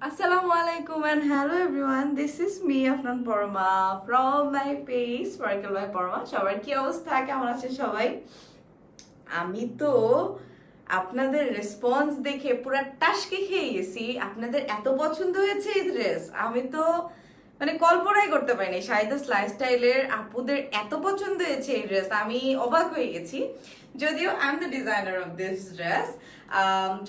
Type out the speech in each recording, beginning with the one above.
Assalamualaikum and hello everyone. This is me Afnan Porma from my page Sparkle by Porma. সবার কি অবস্থা, কেমন আছেন সবাই? আমি তো আপনাদের রেসপন্স দেখে পুরো টাসকে খেয়ে গেছি। আপনাদের এত পছন্দ হয়েছে এই ড্রেস, আমি তো মানে কল্পনাই করতে পারিনি। শাহিদাস লাইফস্টাইলের আপুদের এত পছন্দ হয়েছে এই ড্রেস, আমি অবাক হয়ে গেছি। যদিও I am the designer of this dress,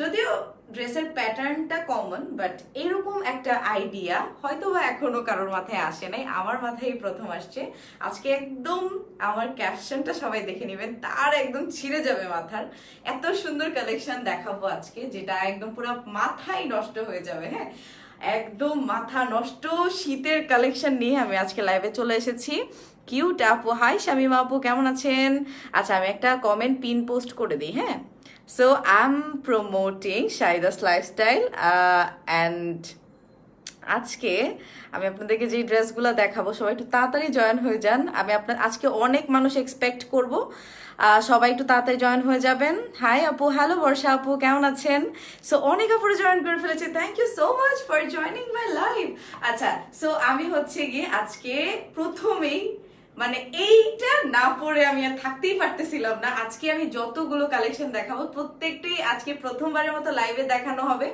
যদিও ড্রেসের প্যাটার্নটা কমন, বাট এরকম একটা আইডিয়া হয়তো বা এখনো কারোর মাথায় আসে নাই, আমার মাথায় প্রথম আসছে। আজকে একদম আমার ক্যাপশনটা সবাই দেখে নেবেন, তার একদম ছিঁড়ে যাবে মাথার। এত সুন্দর কালেকশন দেখাবো আজকে, যেটা একদম পুরো মাথায় নষ্ট হয়ে যাবে। হ্যাঁ, একদম মাথা নষ্ট শীতের কালেকশন নিয়ে আমি আজকে লাইভে চলে এসেছি। কিউট আপু, হাই শামিমা আপু, কেমন আছেন? আচ্ছা, আমি একটা কমেন্ট পিন পোস্ট করে দিই। হ্যাঁ, so I am promoting Shahida's lifestyle and আজকে আমি আপনাদেরকে যে ড্রেসগুলো দেখাবো, সবাই একটু তাড়াতাড়ি জয়েন হয়ে যান। আমি আপনার আজকে অনেক মানুষ এক্সপেক্ট করব, সবাই একটু তাড়াতাড়ি জয়েন হয়ে যাবেন। হাই আপু, হ্যালো বর্ষা আপু, কেমন আছেন? সো অনেক আপুরে জয়েন করে ফেলেছে, thank you so much for joining my live. আচ্ছা, সো আমি হচ্ছে গিয়ে আজকে প্রথমেই মানে এইটা না পরে আমি আর থাকতেই পারতেছিলাম না। আজকে আমি যতগুলো কালেকশন দেখাবো প্রত্যেকটাই আজকে প্রথমবারের মতো লাইভে দেখানো হবে।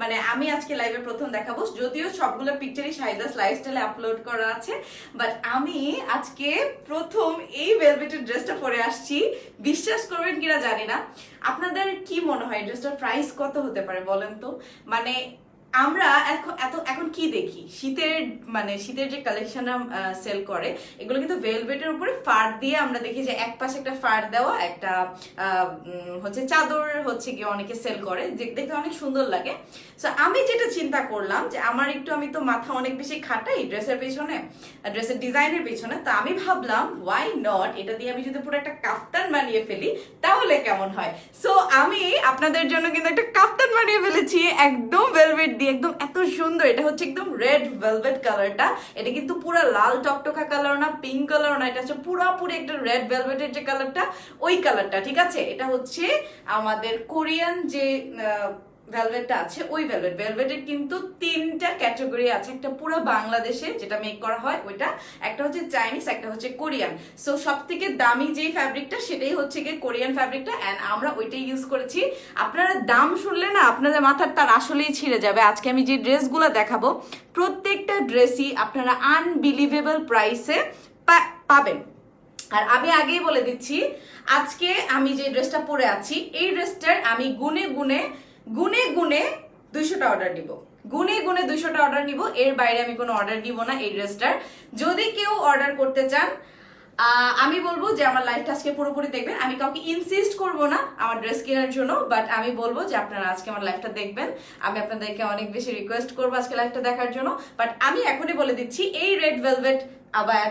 মানে আমি আজকে লাইভে প্রথম দেখাবো, যদিও সবগুলো পিকচারই শাহিদাস লাইফস্টাইলে আপলোড করা আছে, বাট আমি আজকে প্রথম এই ভেলভেটের ড্রেসটা পরে আসছি। বিশ্বাস করবেন কিনা জানি না। আপনাদের কি মনে হয় ড্রেসটার প্রাইস কত হতে পারে বলেন তো? মানে আমরা এখন কি দেখি, শীতের যে কালেকশনরা সেল করে, এগুলো কিন্তু ভেলভেটের উপরে ফাড় দিয়ে আমরা দেখি যে এক পাশে একটা ফাড় দেওয়া একটা হচ্ছে চাদর হচ্ছে কি অনেকে সেল করে, যে দেখতে অনেক সুন্দর লাগে। সো আমি যেটা চিন্তা করলাম যে আমি তো মাথা অনেক বেশি খাটাই ড্রেসের পেছনে, ড্রেসের ডিজাইনের পেছনে, তো আমি ভাবলাম ওয়াই নট এটা দিয়ে আমি যদি পুরো একটা কাফতান বানিয়ে ফেলি তাহলে কেমন হয়। সো আমি আপনাদের জন্য কিন্তু একটা কাফতান বানিয়ে ফেলেছি একদম ভেলভেট দিয়ে, একদম এত সুন্দর। এটা হচ্ছে একদম রেড ভেলভেট কালারটা, এটা কিন্তু পুরো লাল টকটকা কালার না, পিঙ্ক কালার না, এটা হচ্ছে পুরোপুরি একটা রেড ভেলভেটের যে কালারটা, ওই কালারটা। ঠিক আছে, এটা হচ্ছে আমাদের কোরিয়ান যে ভেলভেটটা আছে, ওই ভেলভেটের কিন্তু তিনটা ক্যাটাগরি আছে। একটা পুরো বাংলাদেশে যেটা মেক করা হয় ওইটা, একটা হচ্ছে চাইনিজ, একটা হচ্ছে কোরিয়ান। সো সব থেকে দামি যে ফ্যাব্রিকটা সেটাই হচ্ছে গিয়ে কোরিয়ান ফ্যাব্রিকটা, অ্যান্ড আমরা ওইটাই ইউজ করেছি। আপনারা দাম শুনলে না আপনাদের মাথার তার আসলেই ছিঁড়ে যাবে। আজকে আমি যে ড্রেসগুলো দেখাবো প্রত্যেকটা ড্রেসই আপনারা আনবিলিভেবল প্রাইসে পাবেন। আর আমি আগেই বলে দিচ্ছি, আজকে আমি যে ড্রেসটা পরে আছি এই ড্রেসটার আমি গুনে গুনে 200টা অর্ডার নিব, গুনে 200টা অর্ডার নিব, এর বাইরে আমি কোনো অর্ডার নিব না এই ড্রেসটার। যদি কেউ অর্ডার করতে চান, আমি বলবো যে আমার লাইফটা আজকে পুরোপুরি দেখবেন। আমি কাউকে ইনসিস্ট করব না আমার ড্রেস কেনার জন্য, বাট আমি বলবো যে আপনারা আজকে আমার লাইফটা দেখবেন। আমি আপনাদেরকে অনেক বেশি রিকোয়েস্ট করবো আজকে লাইফটা দেখার জন্য, বাট আমি এখনই বলে দিচ্ছি এই রেড ভেলভেট আবার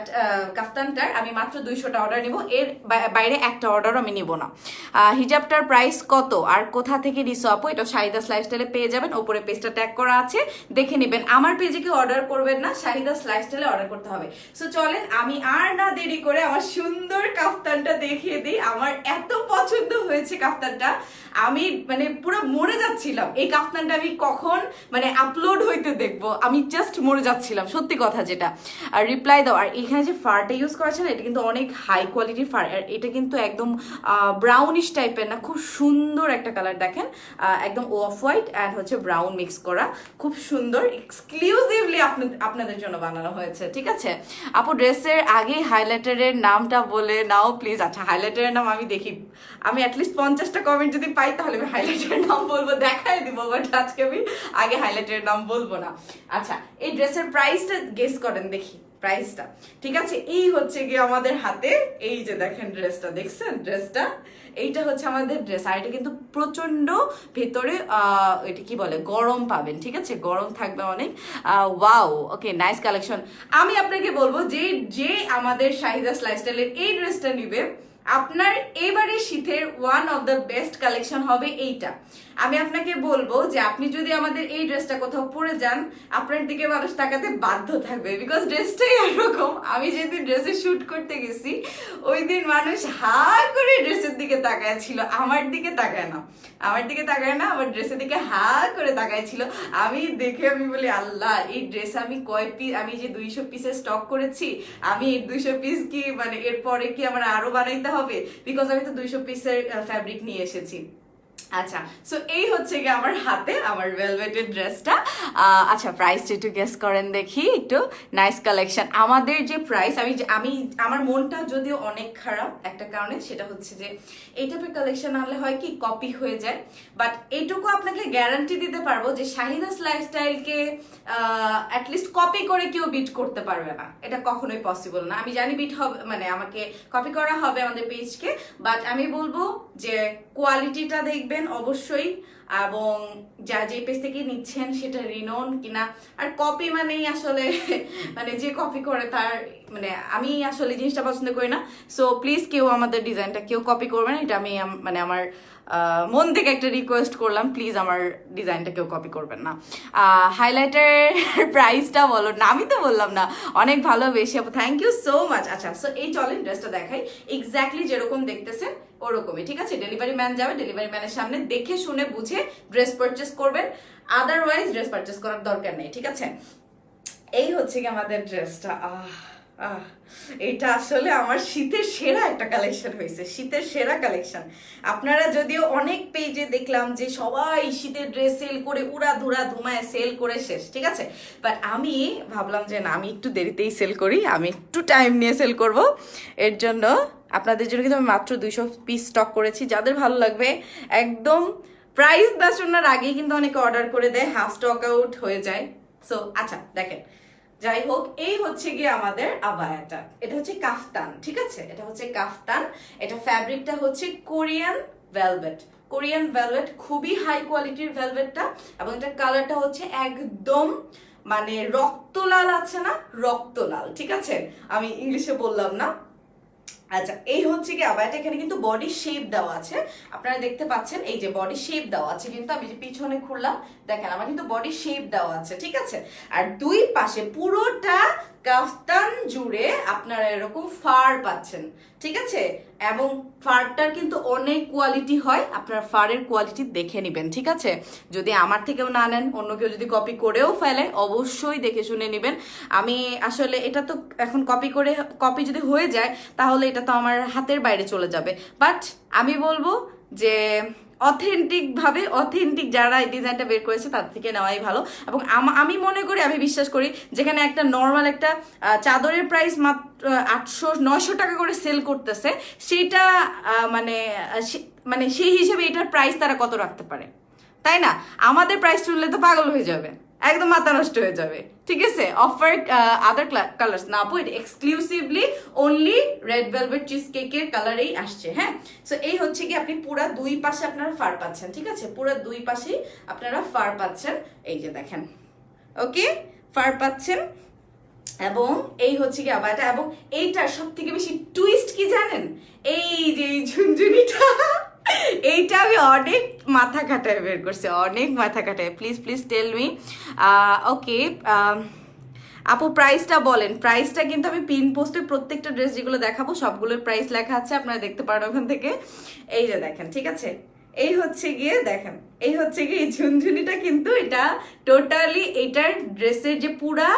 কাফতানটার আমি মাত্র 200টা অর্ডার নিব, এর বাইরে একটা অর্ডারও আমি নিব না। হিজাবটার প্রাইস কত আর কোথা থেকে নিছো আপু? এটা শাহিদাস লাইফস্টাইলে পেয়ে যাবেন, ওপরে পেজটা ট্যাগ করা আছে, দেখে নেবেন। আমার পেজে কেউ অর্ডার করবেন না, শাহিদাস লাইফস্টাইলে অর্ডার করতে হবে। সো চলেন আমি আর না দেরি করে আমার সুন্দর কাফতানটা দেখিয়ে দিই। আমার এত পছন্দ হয়েছে কাফতানটা, আমি মানে পুরো মরে যাচ্ছিলাম এই কাফতানটা আমি কখন মানে আপলোড হইতে দেখবো, আমি জাস্ট মরে যাচ্ছিলাম সত্যি কথা যেটা। আর রিপ্লাই দাও। আর এখানে যে ফারটা ইউজ করেছে না, এটা কিন্তু অনেক হাই কোয়ালিটির ফার, আর এটা কিন্তু একদম ব্রাউনিশ টাইপের না, খুব সুন্দর একটা কালার দেখেন, একদম অফ হোয়াইট অ্যান্ড হচ্ছে ব্রাউন মিক্স করা, খুব সুন্দর, এক্সক্লুসিভলি আপনাদের জন্য বানানো হয়েছে। ঠিক আছে আপু, ড্রেসের আগে হাইলাইটারের নামটা বলে নাও প্লিজ। আচ্ছা, হাইলাইটারের নাম আমি দেখি, আমি অ্যাটলিস্ট 50টা কমেন্ট যদি পাই তাহলে আমি হাইলাইটারের নাম বলবো, দেখাই দিব, বাট আজকে আমি আগে হাইলাইটারের নাম বলবো না। আচ্ছা, এই ড্রেসের প্রাইসটা গেস করেন দেখি প্রাইসটা। ঠিক আছে, এই হচ্ছে গিয়ে আমাদের হাতে, এই যে দেখেন ড্রেসটা, দেখছেন ড্রেসটা, এইটা হচ্ছে আমাদের ড্রেস। আর এটা কিন্তু প্রচন্ড ভেতরে এটা কি বলে গরম পাবেন। ঠিক আছে, গরম থাকবে অনেক। ওয়াও, ওকে, নাইস কালেকশন। আমি আপনাকে বলবো যে আমাদের শাহিদাস লাইফস্টাইলের এই ড্রেসটা নিবে, আপনার এবারে শীতের one of the best collection হবে এইটা। আমি আপনাকে বলবো যে আপনি যদি আমাদের এই ড্রেসটা কোথাও পরে যান, আপনার দিকে মানুষ তাকাতে বাধ্য থাকবে, বিকজ ড্রেসটাই এরকম। আমি যেদিন ড্রেসে শুট করতে গেছি ওই দিন মানুষ হা করে ড্রেসের দিকে তাকায় ছিল, আমার দিকে তাকায় না, আমার ড্রেসের দিকে হা করে তাকায় ছিল। আমি দেখে আমি বলি আল্লাহ, এই ড্রেস আমি কয় পিস, আমি যে 200 পিসের স্টক করেছি, আমি এই 200 পিস কি মানে এরপরে কি আমার আরো বানাইতে হবে, বিকজ আমি তো 200 পিসের ফ্যাব্রিক নিয়ে এসেছি। আচ্ছা, সো এই হচ্ছে কি আমার হাতে আমার ভেলভেটের ড্রেসটা। আচ্ছা, প্রাইসটা একটু গেস করেন দেখি, একটু নাইস কালেকশন। আমাদের যে প্রাইস, আমি আমার মনটা যদিও অনেক খারাপ একটা কারণে, সেটা হচ্ছে যে এই টাইপের কালেকশন আনলে হয় কি কপি হয়ে যায়, বাট এইটুকু আপনাকে গ্যারান্টি দিতে পারবো যে শাহিদাস লাইফস্টাইলকে অ্যাটলিস্ট কপি করে কেউ বিট করতে পারবে না, এটা কখনোই পসিবল না। আমি জানি বিট হবে, মানে আমাকে কপি করা হবে আমাদের পেজকে, বাট আমি বলবো যে কোয়ালিটিটা দেখবেন অবশ্যই, এবং যা যে পেজ থেকে নিচ্ছেন সেটা রিনোন কিনা। আর কপি মানেই আসলে মানে যে কপি করে তার, মানে আমি আসলে জিনিসটা পছন্দ করি না। সো প্লিজ কেউ আমাদের ডিজাইনটা কেউ কপি করবেন, এটা আমি মানে আমার মন থেকে একটা রিকোয়েস্ট করলাম, প্লিজ আমার ডিজাইনটা কেউ কপি করবেন না। হাইলাইটার প্রাইসটা বলো না, আমি তো বললাম না, অনেক ভালোবেসে, থ্যাংক ইউ সো মাচ। আচ্ছা, সো এই চলেন ড্রেসটা দেখাই, এক্স্যাক্টলি যেরকম দেখতেছেন ওরকমই, ঠিক আছে? ডেলিভারি ম্যান যাবে, ডেলিভারি ম্যানের সামনে দেখে শুনে বুঝে ড্রেস পারচেস করবেন, আদারওয়াইজ ড্রেস পারচেস করার দরকার নেই, ঠিক আছে? এই হচ্ছে কি আমাদের ড্রেসটা। এটা আসলে আমার শীতের সেরা একটা কালেকশন হয়েছে, শীতের সেরা কালেকশন। আপনারা যদিও অনেক পেজে দেখলাম যে সবাই শীতের ড্রেস সেল করে উড়া ধুরা ধুমায় সেল করে শেষ, ঠিক আছে? বাট আমি ভাবলাম যে না, আমি একটু দেরিতেই সেল করি, আমি একটু টাইম নিয়ে সেল করব। এর জন্য আপনাদের জন্য কিন্তু আমি মাত্র 200 পিস স্টক করেছি। যাদের ভালো লাগবে একদম প্রাইস না শোনার আগেই কিন্তু অনেকে অর্ডার করে দেয়, হাফ স্টক আউট হয়ে যায়। সো আচ্ছা দেখেন, যাই হোক, এই হচ্ছে গিয়ে আমাদের আবায়াটা। এটা হচ্ছে কাফতান, ঠিক আছে? এটা হচ্ছে কাফতান। এটা ফ্যাব্রিকটা হচ্ছে কোরিয়ান ভেলভেট, কোরিয়ান ভেলভেট, খুবই হাই কোয়ালিটির ভেলভেটটা, এবং এটার কালারটা হচ্ছে একদম মানে রক্তলাল আছে না, রক্তলাল, ঠিক আছে? আমি ইংলিশে বললাম না। আচ্ছা, এই হচ্ছে কি আবার এখানে কিন্তু বডি শেপ দেওয়া আছে, আপনারা দেখতে পাচ্ছেন, এই যে বডি শেপ দেওয়া আছে, কিন্তু আমি যে পিছনে খুললাম দেখেন আমার কিন্তু বডি শেপ দেওয়া আছে, ঠিক আছে? আর দুই পাশে পুরোটা কাফতান জুড়ে আপনারা এরকম ফার পাচ্ছেন, ঠিক আছে? এবং ফারটার কিন্তু অনেক কোয়ালিটি হয়, আপনারা ফারের কোয়ালিটি দেখে নেবেন, ঠিক আছে? যদি আমার থেকেও না নেন, অন্য কেউ যদি কপি করেও ফেলে, অবশ্যই দেখে শুনে নেবেন। আমি আসলে এটা তো এখন কপি যদি হয়ে যায় তাহলে এটা তো আমার হাতের বাইরে চলে যাবে, বাট আমি বলবো যে অথেন্টিক যারা এই ডিজাইনটা বের করেছে তার থেকে নেওয়াই ভালো। এবং আমি মনে করি, আমি বিশ্বাস করি, যেখানে একটা নর্মাল একটা চাদরের প্রাইস মাত্র 800-900 টাকা করে সেল করতেছে, সেইটা মানে সেই হিসেবে এটার প্রাইস তারা কত রাখতে পারে, তাই না? আমাদের প্রাইস শুনলে তো পাগল হয়ে যাবে, একদম মাথা নষ্ট হয়ে যাবে, ঠিক আছে? অফার আদার কালার্স না, আপু এটা exclusively only red velvet cheese কেকের কালারেই আসছে, হ্যাঁ? সো এই হচ্ছে কি আপনি পুরা দুই পাশে আপনারা ফার পাচ্ছেন, ঠিক আছে? পুরা দুই পাশেই আপনারা ফার পাচ্ছেন, এই যে দেখেন, ওকে, ফার পাচ্ছেন। এবং এই হচ্ছে কি আবার এটা, এবং এইটার সব থেকে বেশি টুইস্ট কি জানেন? এই যে এই ঝুনঝুনিটা, এইটা আমি অনেক মাথা কাটায় বের করছি, অনেক মাথা কাটায়। Please tell me. ওকে আপু, প্রাইসটা বলেন। প্রাইসটা কিন্তু আমি পিন পোস্টে প্রত্যেকটা ড্রেস যেগুলো দেখাবো সবগুলোর প্রাইস লেখা আছে, আপনারা দেখতে পারেন ওখান থেকে। এই যে দেখেন, ঠিক আছে? এই হচ্ছে গিয়ে দেখেন, এই হচ্ছে গিয়ে এই ঝুনঝুনিটা, কিন্তু এটা টোটালি এটার ড্রেসের যে পুরা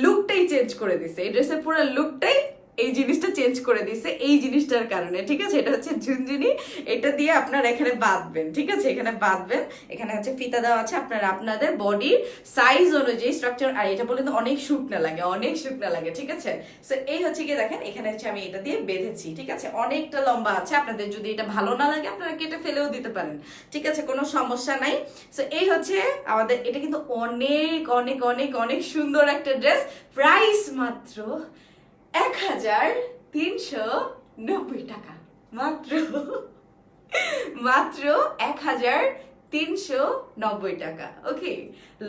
লুকটাই চেঞ্জ করে দিছে, এই ড্রেসের পুরা লুকটাই এই জিনিসটা চেঞ্জ করে দিছে এই জিনিসটার কারণে, ঠিক আছে? এটা হচ্ছে ঝুনঝুনি, এটা দিয়ে আপনারা এখানে বাঁধবেন, ঠিক আছে? এখানে বাঁধবেন, এখানে হচ্ছে ফিতা দেওয়া আছে, আপনারা আপনাদের বডির সাইজ অনুযায়ী স্ট্রাকচার, আর এটা বলে তো অনেক শুকনা লাগে, ঠিক আছে? সো এই হচ্ছে কি দেখেন, এখানে হচ্ছে আমি এটা দিয়ে বেঁধেছি, ঠিক আছে? অনেকটা লম্বা আছে, আপনাদের যদি এটা ভালো না লাগে আপনারা কেটে ফেলেও দিতে পারেন, ঠিক আছে? কোনো সমস্যা নাই। সো এই হচ্ছে আমাদের, এটা কিন্তু অনেক অনেক অনেক অনেক সুন্দর একটা ড্রেস, প্রাইস মাত্র 1390 টাকা, মাত্র 1390 টাকা। ওকে,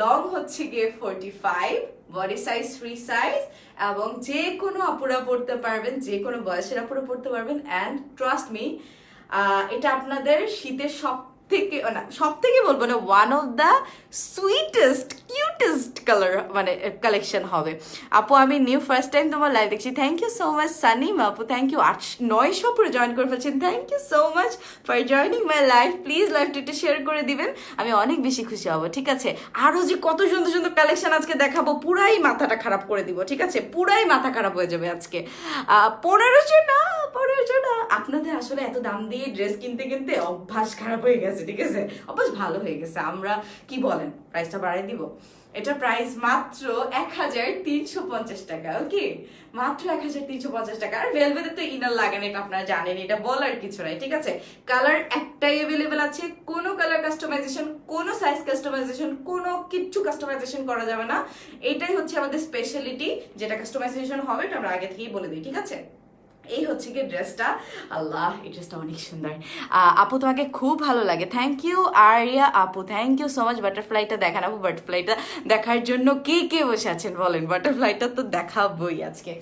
লং হচ্ছে গিয়ে 45, বডি সাইজ ফ্রি সাইজ, এবং যে কোনো আপুরা পড়তে পারবেন, যে কোনো বয়সের আপুরা পড়তে পারবেন। অ্যান্ড ট্রাস্ট মি, এটা আপনাদের শীতের সব থেকে বলবো না, one of the sweetest cutest colour মানে কালেকশন হবে। আপু আমি নিউ ফার্স্ট টাইম তোমার লাইভ দেখছি, thank you so much Sanim আপু, থ্যাংক ইউ। 900 পুরো জয়েন করে ফেলছেন, thank you so much for joining my live. Please লাইভটা একটু শেয়ার করে দিবেন, আমি অনেক বেশি খুশি হব। ঠিক আছে, আরও যে কত সুন্দর সুন্দর কালেকশন আজকে দেখাবো, পুরাই মাথাটা খারাপ করে দিব। ঠিক আছে, পুরাই মাথা খারাপ হয়ে যাবে আজকে। 1500 না, 1500 না, আপনাদের আসলে এত দাম দিয়ে ড্রেস কিনতে কিনতে অভ্যাস খারাপ হয়ে গেছে। ঠিক আছে, অভ্যাস ভালো হয়ে গেছে। আমরা কি বলেন, প্রাইসটা বাড়াই দিব? এটা প্রাইস মাত্র 1350 টাকা। ওকে, মাত্র 1350 টাকা। আর ভেলভেটে তো ইনার লাগে না, এটা আপনারা জানেন, এটা বলার কিছু নাই। ঠিক আছে, কালার একটাই অ্যাভেলেবেল আছে, কোনো কালার কাস্টমাইজেশন, কোনো সাইজ কাস্টমাইজেশন, কোনো কিচ্ছু কাস্টমাইজেশন করা যাবে না। এটাই হচ্ছে আমাদের স্পেশালিটি, যেটা কাস্টমাইজেশন হবে এটা আমরা আগে থেকেই বলে দিই। ঠিক আছে, এই হচ্ছে কি ড্রেসটা। আল্লাহ, এই ড্রেসটা অনেক সুন্দর। আপু তোমাকে খুব ভালো লাগে, থ্যাংক ইউ আরিয়া আপু, থ্যাংক ইউ সো মাচ। বাটারফ্লাইটা দেখান আপু, বাটারফ্লাইটা দেখার জন্য কে কে বসে আছেন বলেন? বাটারফ্লাইটা তো দেখাবই আজকে,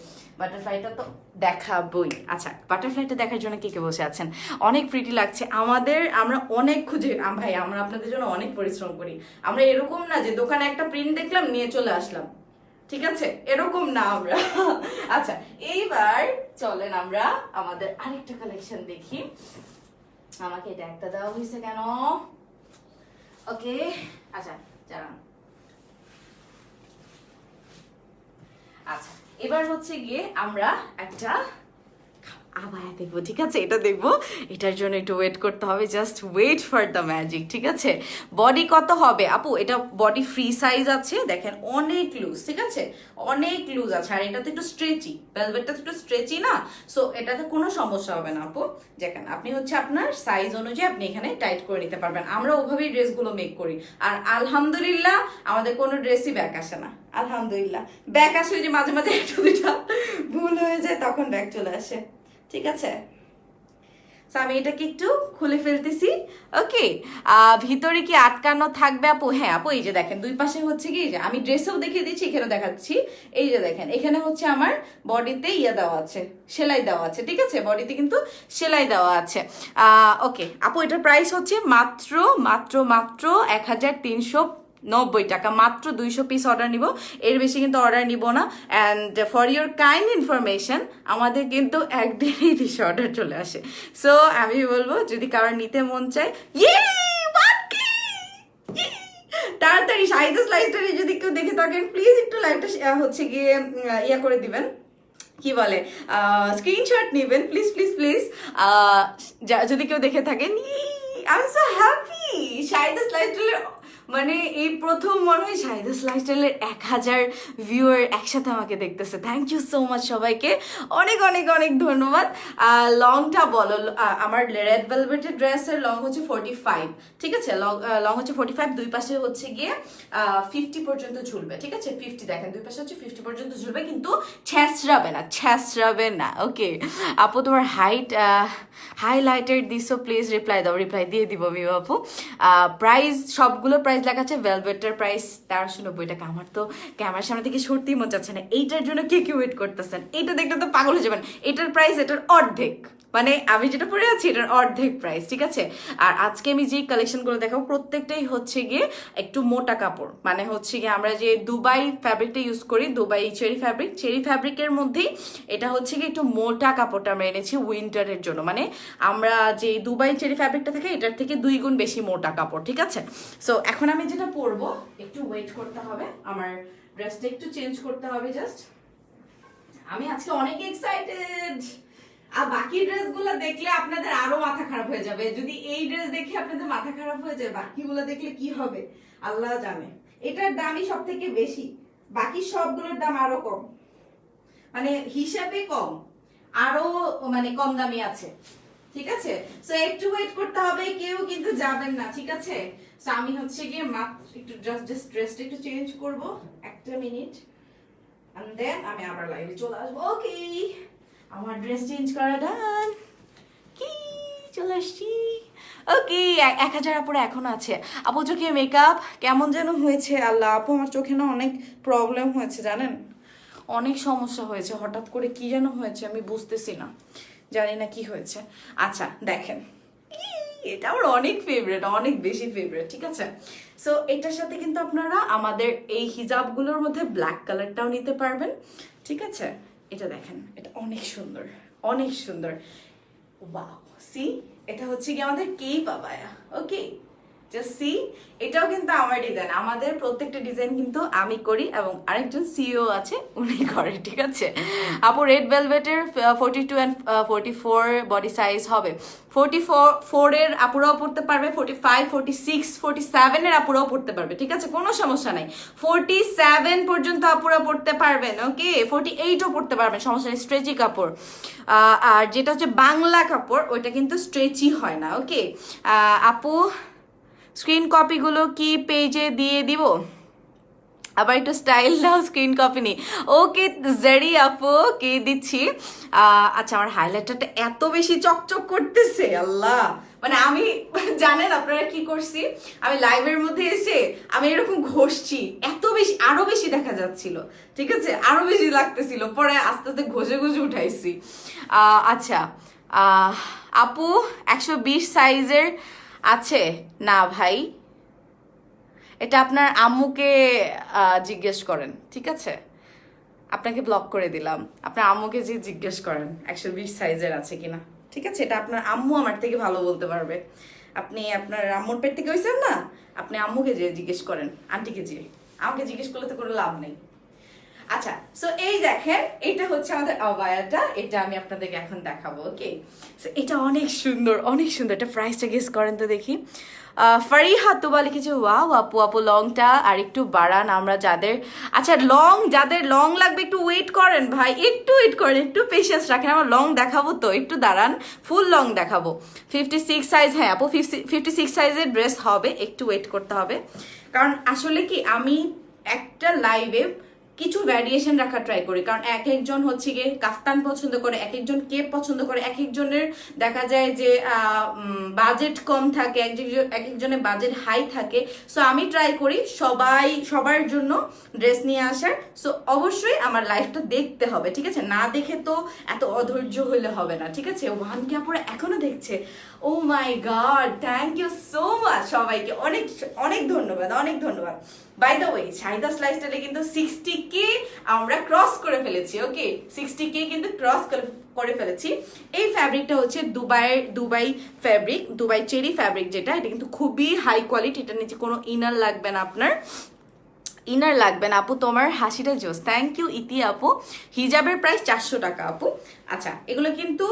বাটারফ্লাইটা তো দেখাবই। আচ্ছা, বাটারফ্লাইটা দেখার জন্য কে কে বসে আছেন? অনেক প্রিটি লাগছে আমাদের, আমরা অনেক খুঁজে, ভাই আমরা আপনাদের জন্য অনেক পরিশ্রম করি। আমরা এরকম না যে দোকানে একটা প্রিন্ট দেখলাম নিয়ে চলে আসলাম, ঠিক আছে, এরকম না আমরা। আচ্ছা, এইবার চলেন আমরা আমাদের আরেকটা কালেকশন দেখি। আমাকে এটা একটা দেওয়া হয়েছে কেন? ওকে, আচ্ছা জানান। আচ্ছা, এবার হচ্ছে গিয়ে আমরা একটা আবায়া দেখবো। ঠিক আছে, এটা দেখবো, এটার জন্য একটু ওয়েট করতে হবে, just wait for the magic. ঠিক আছে, বডি কত হবে আপু? এটা বডি ফ্রি সাইজ আছে, দেখেন অনেক লুজ। ঠিক আছে, অনেক লুজ আছে, আর এটা তো একটু স্ট্রেচি, ভেলভেটটা তো একটু স্ট্রেচি না, সো এটাতে কোনো সমস্যা হবে না আপু। দেখেন আপনি হচ্ছে আপনার সাইজ অনুযায়ী আপনি এখানে টাইট করে নিতে পারবেন। আমরা ওভাবেই ড্রেসগুলো মেক করি, আর আলহামদুলিল্লাহ আমাদের কোনো ড্রেসই ব্যাক আসে না। আলহামদুলিল্লাহ, ব্যাক আসে যে মাঝে মাঝে একটা দুইটা ভুল হয়ে যায়, তখন ব্যাক চলে আসে। ঠিক আছে, আমি এটাকে একটু খুলে ফেলতেছি। ওকে, ভিতরে কি আটকানো থাকবে আপু? হ্যাঁ আপু, এই যে দেখেন দুই পাশে হচ্ছে কি, যে আমি ড্রেসেও দেখিয়ে দিচ্ছি, এখানে দেখাচ্ছি। এই যে দেখেন, এখানে হচ্ছে আমার বডিতে ইয়ে দেওয়া আছে, সেলাই দেওয়া আছে। ঠিক আছে, বডিতে কিন্তু সেলাই দেওয়া আছে। ওকে আপু, এটার প্রাইস হচ্ছে মাত্র মাত্র মাত্র 1390 টাকা। মাত্র 200 পিস অর্ডার নিব, এর বেশি কিন্তু অর্ডার নিব না। And for your kind information, আমাদের কিন্তু একদিনই 200 অর্ডার চলে আসে। সো আমি বলবো, যদি কারোর নিতে মন চায়, তাড়াতাড়ি শাহিদাস লাইফস্টাইলে যদি কেউ দেখে থাকেন, প্লিজ একটু লাইভটা হচ্ছে গিয়ে ইয়া করে দিবেন, কি বলে, স্ক্রিনশট নেবেন প্লিজ প্লিজ প্লিজ। যদি কেউ দেখে থাকেন, আই এম সো হ্যাপি। শাহিদাস লাইফস্টাইলের মানে এই প্রথম মনে হয় শাহিদাস লাইফস্টাইলের 1000 ভিউয়ার একসাথে আমাকে দেখতেছে। থ্যাংক ইউ সো মাচ সবাইকে, অনেক অনেক অনেক ধন্যবাদ। লংটা বলো, আমার রেড ভেলভেটের ড্রেসের লং হচ্ছে 45। ঠিক আছে, লং হচ্ছে 45, দুই পাশে হচ্ছে গিয়ে 50 পর্যন্ত ঝুলবে। ঠিক আছে, 50 দেখেন, দুই পাশে হচ্ছে 50 পর্যন্ত ঝুলবে, কিন্তু ছেঁচড়াবে না, ছেঁচড়াবে না। ওকে আপু, তোমার হাইলাইটার দিছো, প্লিজ রিপ্লাই দাও। রিপ্লাই দিয়ে দিব আমি আপু। প্রাইস, সবগুলো প্রাইস লেখা আছে। ভেলভেটের প্রাইস 1390 টাকা। আমার তো ক্যামেরার সামনে থেকে সরতেই মন চাচ্ছে না। এইটার জন্য কে কি ওয়েট করতেছেন? এইটা দেখলে তো পাগল হয়ে যাবেন। এটার প্রাইস এটার অর্ধেক, মানে আমি যেটা পরে আছি এটার অর্ধেক প্রাইস। ঠিক আছে, আর আজকে আমি যে কালেকশনগুলো দেখাবো প্রত্যেকটাই হচ্ছে গিয়ে একটু মোটা কাপড়, মানে হচ্ছে গিয়ে আমরা যে দুবাই ফ্যাব্রিকটা ইউজ করি, দুবাই চেরি ফ্যাব্রিকের মধ্যেই এটা হচ্ছে গিয়ে একটু মোটা কাপড়টা আমরা এনেছি উইন্টারের জন্য। মানে আমরা যে দুবাই চেরি ফ্যাব্রিকটা থাকে এটার থেকে 2 গুণ বেশি মোটা কাপড়। ঠিক আছে, সো এখন আমি যেটা পরবো, একটু ওয়েট করতে হবে, আমার ড্রেসটা একটু চেঞ্জ করতে হবে জাস্ট। আমি আজকে অনেক এক্সাইটেড। আর বাকি ড্রেসগুলো দেখলে আপনাদের আরো মাথা খারাপ হয়ে যাবে। যদি এই ড্রেস দেখে আপনাদের মাথা খারাপ হয়ে যায়, বাকিগুলো দেখলে কি হবে আল্লাহ জানে। এটার দামই সব থেকে বেশি, বাকি সবগুলোর দাম আরো কম, মানে হিসাবে কম, আরো মানে কম দামি আছে। ঠিক আছে, সো একটু ওয়েট করতে হবে, কেউ কিন্তু যাবেন না। ঠিক আছে, সো আমি হচ্ছে গিয়ে মাত্র একটু জাস্ট ড্রেসটা একটু চেঞ্জ করব, একটা মিনিট, এন্ড দেন আমি আবার লাইভে চলে আসবো। ওকে, আমার ড্রেস চেঞ্জ করা ডান, কি চলে আসছি। ওকে, 1,000 আপুরা এখন আছে। আপু চোখে মেকআপ কেমন যেন হয়েছে, আল্লাহ আপু আমার চোখে না অনেক প্রবলেম হয়েছে জানেন, অনেক সমস্যা হয়েছে, হঠাৎ করে কি যেন হয়েছে আমি বুঝতেছি না, জানি না কি হয়েছে। আচ্ছা দেখেন, এটা আমার অনেক ফেভারিট, অনেক বেশি ফেভারিট, ঠিক আছে। সো এটার সাথে কিন্তু আপনারা আমাদের এই হিজাবগুলোর মধ্যে ব্ল্যাক কালারটাও নিতে পারবেন, ঠিক আছে। এটা দেখেন, এটা অনেক সুন্দর, অনেক সুন্দর, ওয়াও। সি, এটা হচ্ছে কি আমাদের কেপ আবায়া, ওকে, জাস্ট সি। এটাও কিন্তু আমার ডিজাইন, আমাদের প্রত্যেকটা ডিজাইন কিন্তু আমি করি এবং আরেকজন সিইও আছে উনি করে, ঠিক আছে। আপু রেড ভেলভেটের 42 অ্যান্ড 44 বডি সাইজ হবে, 44 এর আপুরাও পড়তে পারবে, 45, 46, 47 এর আপুরাও পড়তে পারবে, ঠিক আছে, কোনো সমস্যা নাই। 47 পর্যন্ত আপুরা পড়তে পারবেন, ওকে, 48ও পড়তে পারবেন, সমস্যা নেই, স্ট্রেচি কাপড়। আর যেটা হচ্ছে বাংলা কাপড় ওইটা কিন্তু স্ট্রেচি হয় না, ওকে। আপু স্ক্রিন কপিগুলো কি পেজে দিয়ে দিব? আবার একটু স্টাইল দাও, স্ক্রিন কপি নি। ওকে জেরি আপু কে দিচ্ছি। আচ্ছা, আমার হাইলাইটারটা এত বেশি চকচক করতেছে, আল্লাহ, মানে আমি জানেন আপনারা কি করছি, আমি লাইভের মধ্যে এসে আমি এরকম ঘষছি, এত বেশি, আরো বেশি দেখা যাচ্ছিল, ঠিক আছে, আরো বেশি লাগতেছিল, পরে আস্তে আস্তে ঘষে ঘষে উঠাইছি। আচ্ছা, আপু 120 সাইজের আছে না ভাই? এটা আপনার আম্মুকে জিজ্ঞেস করেন, ঠিক আছে, আপনাকে ব্লক করে দিলাম, আপনার আম্মুকে যে জিজ্ঞেস করেন 120 সাইজের আছে কিনা, ঠিক আছে, এটা আপনার আম্মু আমার থেকে ভালো বলতে পারবে। আপনি আপনার আম্মুর পেট থেকে হয়েছেন না, আপনি আম্মুকে যে জিজ্ঞেস করেন, আন্টিকে যে, আমাকে জিজ্ঞেস করলে তো কোনো লাভ নেই। আচ্ছা, সো এই দেখেন, এটা হচ্ছে আমাদের আবায়াটা, এটা আমি আপনাদেরকে এখন দেখাবো, ওকে। সো এটা অনেক সুন্দর, অনেক সুন্দর, এটা প্রাইসটা গেস করেন তো দেখি। ফারিহা তুবা লিখেছে ওয়াও আপু, আপু লংটা আর একটু বাড়ান, আমরা যাদের, আচ্ছা লং, যাদের লং লাগবে একটু ওয়েট করেন ভাই, একটু ওয়েট করেন, একটু পেশেন্স রাখেন, আমার লং দেখাবো তো, একটু দাঁড়ান, ফুল লং দেখাবো। 56 সাইজ, হ্যাঁ আপু 56 সাইজের ড্রেস হবে, একটু ওয়েট করতে হবে, কারণ আসলে কি আমি একটা লাইভে কিছু ভ্যারিয়েশন রাখার ট্রাই করি, কারণ এক একজন হচ্ছে গিয়ে কাফতান পছন্দ করে, এক একজন কেপ পছন্দ করে, এক একজনের দেখা যায় যে বাজেট কম থাকে, এক একজনের বাজেট হাই থাকে। সো আমি ট্রাই করি সবার জন্য ড্রেস নিয়ে আসার। সো অবশ্যই আমার লাইফটা দেখতে হবে, ঠিক আছে, না দেখে তো এত অধৈর্য হইলে হবে না, ঠিক আছে। ওয়ান কে আপুরা এখনো দেখছে, oh my god, thank you so much সবাইকে, অনেক অনেক ধন্যবাদ, অনেক ধন্যবাদ। বাই দ্য ওয়ে, শাহিদাস লাইফস্টাইলে কিন্তু 60K আমরা ক্রস করে ফেলেছি, ওকে, 60K কিন্তু ক্রস করে ফেলেছি। এই ফ্যাব্রিকটা হচ্ছে Dubai fabric, Dubai cherry fabric, যেটা এটা কিন্তু খুবই হাই কোয়ালিটি, এটা নিচে কোনো ইনার লাগবে না, আপনার ইনার লাগবে না। আপু তোমার হাসিটা জোস, থ্যাংক ইউ ইতি আপু। হিজাবের প্রাইস 400 টাকা আপু। আচ্ছা, এগুলো কিন্তু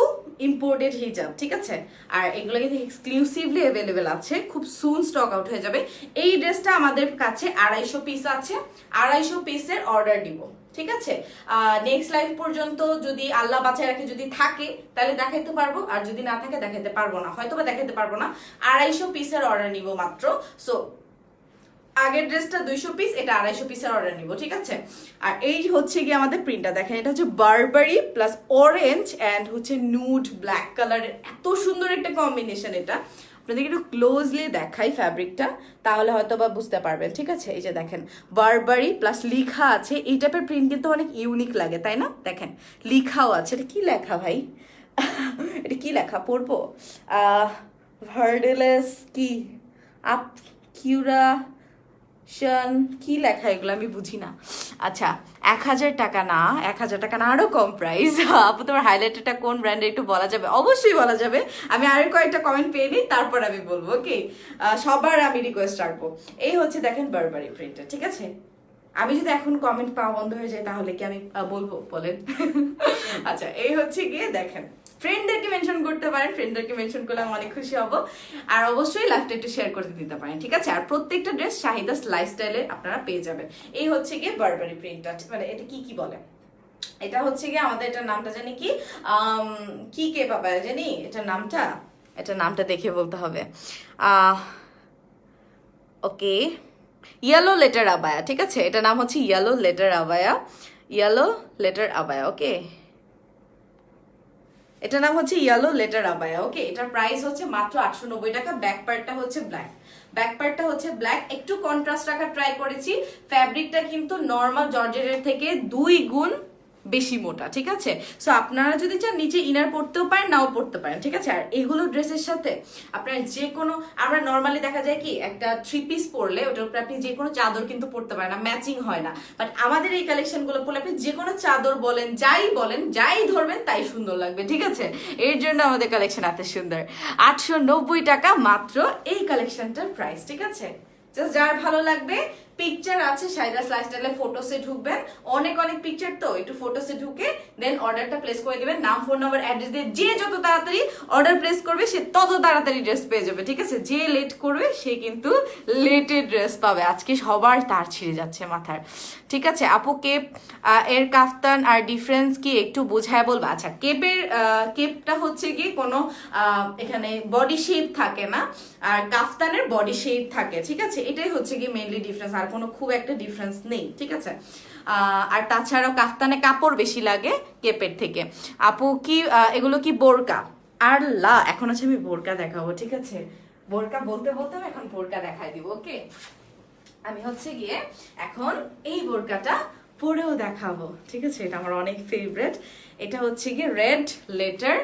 ইম্পোর্টেড হিজাব, ঠিক আছে, আর এগুলো কিন্তু এক্সক্লুসিভলি অ্যাভেলেবেল আছে, খুব সুন স্টক আউট হয়ে যাবে। এই ড্রেসটা আমাদের কাছে 250 পিস আছে, 250 পিসের অর্ডার দিব, ঠিক আছে। নেক্সট লাইভ পর্যন্ত যদি আল্লাহ বাঁচায় রাখে, যদি থাকে তাহলে দেখাইতে পারবো, আর যদি না থাকে দেখাইতে পারবো না, হয়তো বা দেখাইতে পারবো না। 250 পিসের অর্ডার নিব মাত্র। সো আগের ড্রেসটা 200 পিস, এটা 250 পিসের অর্ডার নিব, ঠিক আছে। আর এই হচ্ছে গিয়ে আমাদের প্রিন্টটা দেখেন, এটা হচ্ছে বারবারি প্লাস অরেঞ্জ অ্যান্ড হচ্ছে নুড ব্ল্যাক কালারের, এত সুন্দর একটা কম্বিনেশন। এটা আপনাদেরকে একটু ক্লোজলি দেখাই ফ্যাব্রিকটা, তাহলে হয়তো বা বুঝতে পারবেন, ঠিক আছে। এই যে দেখেন বারবারি প্লাস লিখা আছে, এই টাইপের প্রিন্ট কিন্তু অনেক ইউনিক লাগে, তাই না? দেখেন লিখাও আছে, এটা কি লেখা ভাই? এটা কি লেখা পড়বো? ভার্ডেলেস কি আপ কিউরা কি লেখা এগুলো আমি বুঝি না। আচ্ছা, 1000 টাকা না, 1000 টাকা না, আরো কম প্রাইস। আপু তোমার হাইলাইটারটা কোন ব্র্যান্ডের একটু বলা যাবে? অবশ্যই বলা যাবে, আমি আরো কয়েকটা কমেন্ট পেয়ে নিই, তারপর আমি বলবো, ওকে। সবার আমি রিকোয়েস্ট রাখবো। এই হচ্ছে দেখেন বারবারি প্রিন্টার, ঠিক আছে। আমি যদি এখন কমেন্ট পাওয়া বন্ধ হয়ে যায় তাহলে কি আমি বলবো বলেন? আচ্ছা, এই হচ্ছে গিয়ে দেখেন, ফ্রেন্ডদেরকে মেনশন করতে পারেন, ফ্রেন্ডদেরকে মেনশন করলে আমি অনেক খুশি হব। আর অবশ্যই লাইফটা একটু শেয়ার করতে দিতে পারেন, ঠিক আছে। আর প্রত্যেকটা ড্রেস শাহিদাস লাইফস্টাইলে আপনারা পেয়ে যাবেন। এই হচ্ছে গিয়ে বারবারি প্রিন্টটা, মানে এটা কি বলে, এটা হচ্ছে গিয়ে আমাদের এটার নামটা জানি কি কে পাবা জানি এটার নামটা দেখে বলতে হবে। ওকে, ইয়েলো লেটার আবায়া, ঠিক আছে, এটার নাম হচ্ছে ইয়েলো লেটার আবায়া, ইয়েলো লেটার আবায়া, ওকে। এটার নাম হচ্ছে ইয়েলো লেটার আবায়া। ওকে, এটার প্রাইস হচ্ছে মাত্র 890 টাকা। ব্যাক পার্টটা হচ্ছে ব্ল্যাক, ব্যাক পার্টটা হচ্ছে ব্ল্যাক, একটু কন্ট্রাস্ট রাখার ট্রাই করেছি। ফ্যাব্রিকটা কিন্তু নর্মাল জর্জেটের থেকে 2 গুণ বেশি মোটা, ঠিক আছে। সো আপনারা যদি চান নিচে ইনার পরতেও পারেন, নাও পরতে পারেন, ঠিক আছে। আর এগুলো ড্রেসের সাথে আপনার যে কোনো, আমরা নর্মালি দেখা যায় কি একটা 3 পিস পরলে ওটার উপরে আপনি যে কোনো চাদর কিন্তু পরতে পারেন না, ম্যাচিং হয় না। বাট আমাদের এই কালেকশনগুলো পরলে আপনি যে কোনো চাদর বলেন, যাই ধরবেন তাই সুন্দর লাগবে, ঠিক আছে। এর জন্য আমাদের কালেকশন এত সুন্দর। 890 টাকা মাত্র এই কালেকশনটার প্রাইস, ঠিক আছে। জাস্ট যার ভালো লাগবে, পিকচার আছে সাইরাস লাইফস্টাইলে, ফটোসে ঢুকবেন, অনেক পিকচার, তো একটু ফটোসে ঢুকে দেন অর্ডারটা প্লেস করে দিবেন। নাম, ফোন নাম্বার, অ্যাড্রেস দিয়ে যে যত তাড়াতাড়ি অর্ডার প্লেস করবে সে তত তাড়াতাড়ি ড্রেস পেয়ে যাবে, ঠিক আছে। যে লেট করবে সে কিন্তু লেটেড ড্রেস পাবে। আজকে সবার তার ছিঁড়ে যাচ্ছে মাথার, ঠিক আছে। আপু কেপ এর কাফতান আর ডিফারেন্স কি একটু বোঝায় বলবা? আচ্ছা, কেপটা হচ্ছে কি কোনো এখানে বডি শেপ থাকে না, আর কাফতানের বডি শেপ থাকে, ঠিক আছে। এটাই হচ্ছে কি মেইনলি ডিফারেন্স, আর কোনো খুব একটা ডিফারেন্স নেই, ঠিক আছে। আর তাছাড়াও কাফতানে কাপড় বেশি লাগে কেপের থেকে। আপু কি এগুলো কি বোরকা? আর এখন হচ্ছে আমি বোরকা দেখাবো, ঠিক আছে। বোরকা বলতে আমি এখন বোরকা দেখাই দিব। ওকে, আমি হচ্ছে গিয়ে এখন এই বোরকাটা পরেও দেখাবো, ঠিক আছে। এটা আমার অনেক ফেভারিট। এটা হচ্ছে গিয়ে রেড লেটার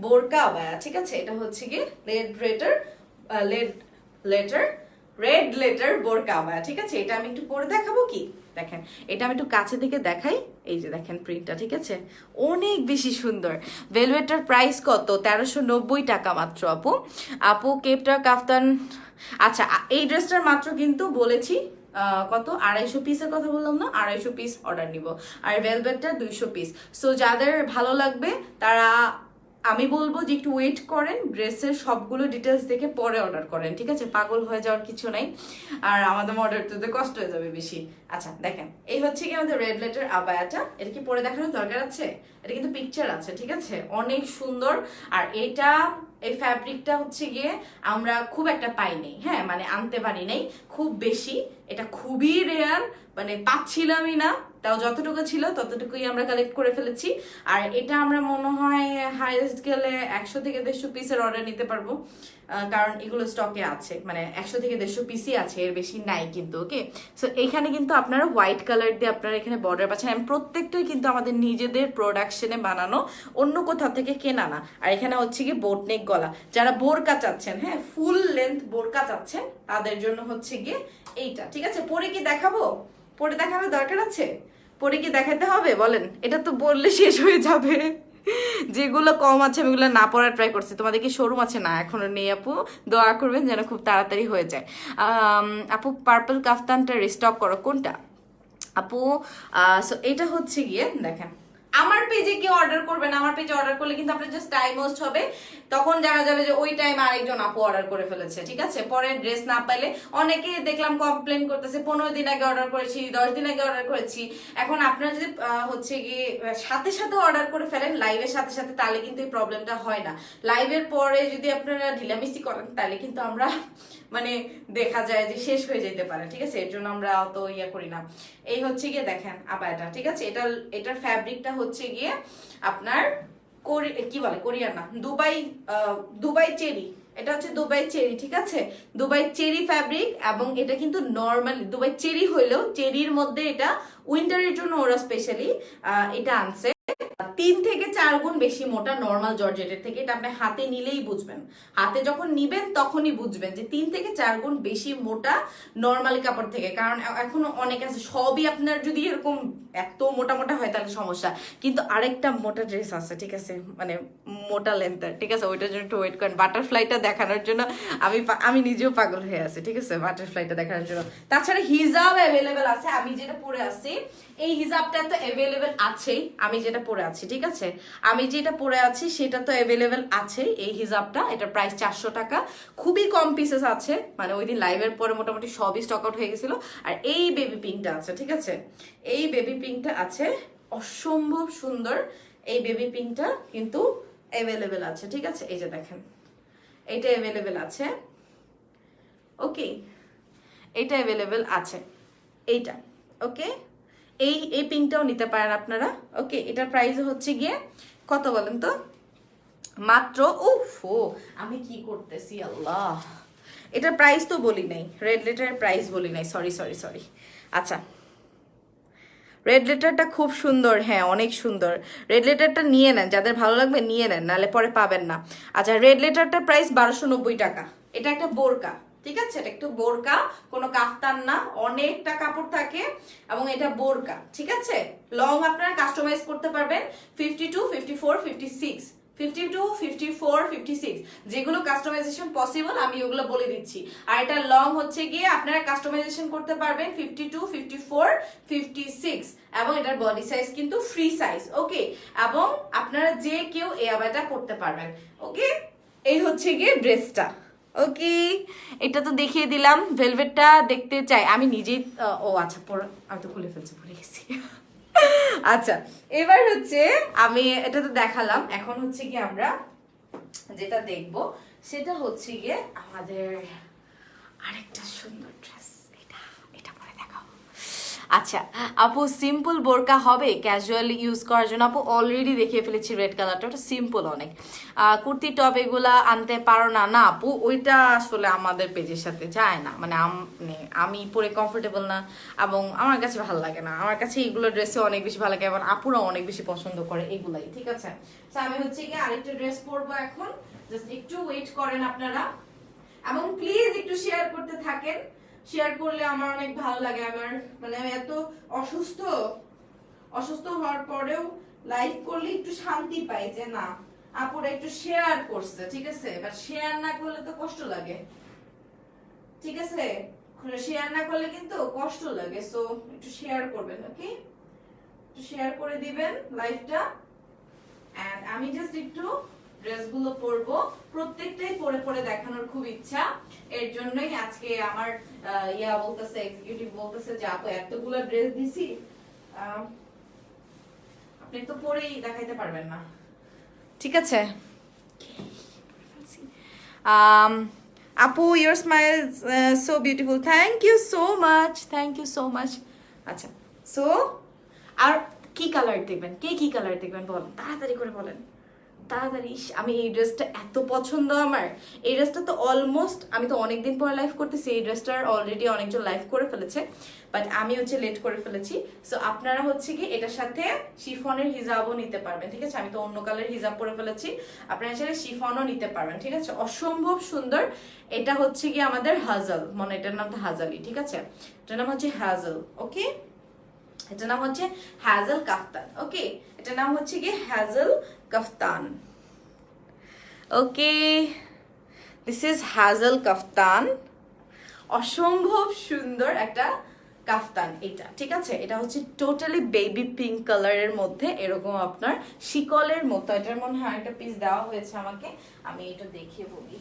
বোরকা আবায়া, ঠিক আছে। এটা হচ্ছে গিয়ে রেড লেটার বোরকা আবায়া, ঠিক আছে। এটা আমি একটু পরে দেখাবো। কি দেখেন, এটা আমি একটু কাছে থেকে দেখাই। এই যে দেখেন প্রিন্টটা, ঠিক আছে, অনেক বেশি সুন্দর। ভেলভেটার প্রাইস কত? 1390 টাকা মাত্র। আপু কেপটার কাফতান, আচ্ছা এই ড্রেসটার মাত্র কিন্তু বলেছি কত, 250 পিসের কথা বললাম না, 250 পিস অর্ডার নিব। আর ভেলভেটটা 200 পিস। সো যাদের ভালো লাগবে তারা, আমি বলবো যে একটু ওয়েট করেন, ড্রেসের সবগুলো ডিটেলস দেখে পরে অর্ডার করেন, ঠিক আছে। পাগল হয়ে যাওয়ার কিছু নাই, আর আমাদের অর্ডার করতে কষ্ট হয়ে যাবে বেশি। আচ্ছা দেখেন, এই হচ্ছে কি আমাদের রেড লেটার আবায়াটা। এটা কি পরে দেখানোর দরকার আছে? এটা কিন্তু পিকচার আছে, ঠিক আছে, অনেক সুন্দর। আর এই ফ্যাব্রিকটা হচ্ছে গিয়ে আমরা খুব একটা পাইনি, হ্যাঁ, মানে আনতে পারি নাই খুব বেশি। এটা খুবই রেয়ার, মানে পাচ্ছিলামই না, তাও যতটুকু ছিল ততটুকুই আমরা কালেক্ট করে ফেলেছি। আর এটা আমরা মনে হয় হাইয়েস্ট গেলে 100 থেকে 150 পিসের অর্ডার নিতে পারবো, কারণ এগুলো স্টকে আছে, মানে 100 থেকে 150 পিসই আছে, এর বেশি নাই কিন্তু। ওকে, সো এখানে কিন্তু আপনারা হোয়াইট কালার দিয়ে আপনারা এখানে বর্ডার পাচ্ছেন। এবং প্রত্যেকটাই কিন্তু আমাদের নিজেদের প্রোডাকশনে বানানো, অন্য কোথাও থেকে কেনা না। আর এখানে হচ্ছে কি বোটনেক গলা, যারা বোরকা চাচ্ছেন, হ্যাঁ ফুল লেন্থ বোরকা চাচ্ছেন, তাদের জন্য হচ্ছে গিয়ে এইটা, ঠিক আছে। পরে কি দেখাবো? পরে দেখানোর দরকার আছে? পরে কি দেখাতে হবে বলেন? এটা তো বললে শেষ হয়ে যাবে। যেগুলো কম আছে আমি ওগুলো না পড়ার ট্রাই করছি। তোমাদের কি শোরুম আছে? না, এখনো নেই আপু, দোয়া করবেন যেন খুব তাড়াতাড়ি হয়ে যায়। আপু পার্পল কাফতানটা রিস্টক করো। কোনটা আপু? সো এটা হচ্ছে গিয়ে দেখেন, আমার পেজে কেউ অর্ডার করবে না। আমার পেজে অর্ডার করলে কিন্তু আপনার জাস্ট টাইম ওয়েস্ট হবে, তখন দেখা যাবে যে ওই টাইম আরেকজন আপু অর্ডার করে ফেলেছে, ঠিক আছে। পরে ড্রেস না পাইলে অনেকে দেখলাম কমপ্লেন করতেছে, 15 দিন আগে অর্ডার করেছি, 10 দিন আগে অর্ডার করেছি। এখন আপনারা যদি হচ্ছে গিয়ে সাথে সাথে অর্ডার করে ফেলেন লাইভের সাথে সাথে, তাহলে কিন্তু এই প্রবলেমটা হয় না। লাইভের পরে যদি আপনারা ঢিলামিস্তি করেন তাহলে কিন্তু আমরা মানে দেখা যায় যে শেষ হয়ে যেতে পারে, ঠিক আছে। এর জন্য আমরা অত ইয়া করি না। এই হচ্ছে গিয়ে দেখেন আবায়াটা, ঠিক আছে। এটার ফ্যাব্রিকটা হচ্ছে গিয়ে আপনার কি বলে, কোরিয়ান না, দুবাই চেরি। এটা হচ্ছে দুবাই চেরি, ঠিক আছে, দুবাই চেরি ফ্যাব্রিক। এবং এটা কিন্তু নর্মালি দুবাই চেরি হইলেও চেরির মধ্যে এটা উইন্টারের জন্য ওরা স্পেশালি এটা আনছে। 3 থেকে 4 গুণ বেশি মোটা নর্মাল জর্জেটের থেকে। এটা আপনি হাতে নিলেই বুঝবেন, হাতে যখন নিবেন তখনই বুঝবেন যে 3 থেকে 4 গুণ বেশি মোটা নর্মাল কাপড় থেকে। কারণ এখন অনেক আছে, সবই আপনার যদি এরকম এত মোটা মোটা হয় তাহলে সমস্যা। কিন্তু আরেকটা মোটা ড্রেস আছে, ঠিক আছে, মানে মোটা লেন্থের, ঠিক আছে, ওইটার জন্য একটু ওয়েট করেন। বাটারফ্লাইটা দেখানোর জন্য আমি নিজেও পাগল হয়ে আছি, ঠিক আছে, বাটারফ্লাইটা দেখানোর জন্য। তাছাড়া হিজাব অ্যাভেলেবেল আছে। আমি যেটা পরে আছি এই হিজাবটা তো অ্যাভেলেবেল আছেই, আমি যেটা পরে আছি, ঠিক আছে, আমি যেটা পরে আছি সেটা তো অ্যাভেলেবেল আছে। এই হিজাবটা, এটার প্রাইস 400 টাকা। খুবই কম পিসেস আছে, মানে ওই দিন লাইভের পরে মোটামুটি সবই স্টক আউট হয়ে গেছিল। আর এই বেবি পিঙ্কটা আছে, ঠিক আছে, এই বেবি পিঙ্কটা আছে, অসম্ভব সুন্দর। এই বেবি পিঙ্কটা কিন্তু অ্যাভেলেবেল আছে, ঠিক আছে। এই যে দেখেন, এইটা অ্যাভেলেবেল আছে। ওকে, এইটা অ্যাভেলেবেল আছে, এইটা। ওকে, এই পিঙ্কটাও নিতে পারেন আপনারা। ওকে, এটার প্রাইস হচ্ছে গিয়ে কত বলেন তো? মাত্র উফ ও আমি কি করতেছি আল্লাহ, এটার প্রাইস তো বলি নাই, রেড লেটারের প্রাইস বলি নাই, সরি সরি সরি। আচ্ছা, রেড লেটারটা খুব সুন্দর, হ্যাঁ অনেক সুন্দর। রেড লেটারটা নিয়ে নেন, যাদের ভালো লাগবে নিয়ে নেন, নাহলে পরে পাবেন না। আচ্ছা, রেড লেটারটার প্রাইস 1290 টাকা। এটা একটা বোরকা, ঠিক আছে, এটা একটু বোরকা, কোনো কাফতান না, অনেকটা কাপড় থাকে এবং এটা বোরকা, ঠিক আছে। লং আপনারা কাস্টমাইজ করতে পারবেন 52, 54, 56, 52, 54, 56 যেগুলো কাস্টমাইজেশন পসিবল আমি ওগুলো বলে দিচ্ছি। আর এটা লং হচ্ছে গিয়ে আপনারা কাস্টমাইজেশন করতে পারবেন 52, 54, 56 এবং এটার বডি সাইজ কিন্তু ফ্রি সাইজ, ওকে। এবং আপনারা যে কেউ এই আবাটা করতে পারবেন, ওকে। এই হচ্ছে গিয়ে ড্রেসটা, ওকে। এটা তো দেখিয়ে দিলাম, ভেলভেটটা দেখতে চাই আমি নিজেই। ও আচ্ছা, আমি তো খুলে ফেলছি, ভুলে গেছি। আচ্ছা, এবার হচ্ছে আমি এটা তো দেখালাম, এখন হচ্ছে কি আমরা যেটা দেখব সেটা হচ্ছে গিয়ে আমাদের আরেকটা সুন্দর ড্রেস, এটা পরে দেখাও। আচ্ছা আপু, সিম্পল বোরকা হবে ক্যাজুয়াল ইউজ করার জন্য? আপু অলরেডি দেখিয়ে ফেলেছি রেড কালারটা, ওটা সিম্পল অনেক। কুর্তি টপ এগুলা আনতে পারো না? না আপু, ওইটা আসলে আমাদের পেজের সাথে যায় না, মানে আমি পরে কমফোর্টেবল না এবং আমার কাছে ভালো লাগে না। আমার কাছে এইগুলো ড্রেসে অনেক বেশি ভালো লাগে এবং আপুরা অনেক বেশি পছন্দ করে এগুলাই, ঠিক আছে। তো আমি হচ্ছে গিয়ে আরেকটা ড্রেস পরবো এখন, জাস্ট একটু ওয়েট করেন আপনারা এবং প্লিজ একটু শেয়ার করতে থাকেন। শেয়ার করলে আমার অনেক ভালো লাগে। আমার মানে আমি এত অসুস্থ হওয়ার পরেও লাইভ করলে একটু শান্তি পাই যে না আপুরা একটু শেয়ার করছে, ঠিক আছে। বাট শেয়ার না করলে তো কষ্ট লাগে, ঠিক আছে। শেয়ার না করলে কিন্তু কষ্ট লাগে, সো একটু শেয়ার করবেন, ওকে। একটু শেয়ার করে দিবেন লাইভটা। এন্ড আমি জাস্ট একটু ড্রেসগুলো পরবো, প্রত্যেকটাই পরে পরে দেখানোর খুব ইচ্ছা। এর জন্যই আজকে আমার বলতেছে, এক্সিকিউটিভ বলতেছে যে আপু এতগুলো ড্রেস দিছি, আপনি তো পরেই দেখাইতে পারবেন না, ঠিক আছে। আপু your smile so beautiful, thank you so much, thank you so much. আচ্ছা, সো আর কি কালার দেখবেন, কে কি কালার দেখবেন বলেন, তাড়াতাড়ি করে বলেন, তাড়াতাড়ি। আমি এই ড্রেসটা এত পছন্দ আমার, এই ড্রেসটা তো অলমোস্ট আমি তো অনেকদিন পরে লাইভ করতেছি, এই ড্রেসটার অলরেডি অনেকজন লাইভ করে ফেলেছে, বাট আমি হচ্ছে লেট করে ফেলেছি। সো আপনারা হচ্ছে কি এটার সাথে শিফনের হিজাবও নিতে পারবেন, ঠিক আছে। আমি তো অন্য কালারের হিজাব পরে ফেলেছি, আপনারা চাইলে শিফনও নিতে পারবেন, ঠিক আছে। অসম্ভব সুন্দর। এটা হচ্ছে কি আমাদের হাজল, মানে এটার নামটা হাজালি, ঠিক আছে। এটার নাম হচ্ছে হাজল, ওকে। এটার নাম হচ্ছে হ্যাজেল কাফতান, ওকে। এটার নাম হচ্ছে কি hazel kaftan, okay. This is hazel kaftan, অসম্ভব সুন্দর একটা কাফতান এটা, ঠিক আছে। এটা হচ্ছে টোটালি বেবি পিঙ্ক কালারের মধ্যে, এরকম আপনার শিকলের মতো। এটার মনে হয় একটা পিস দেওয়া হয়েছে আমাকে, আমি এটা দেখিয়ে বলি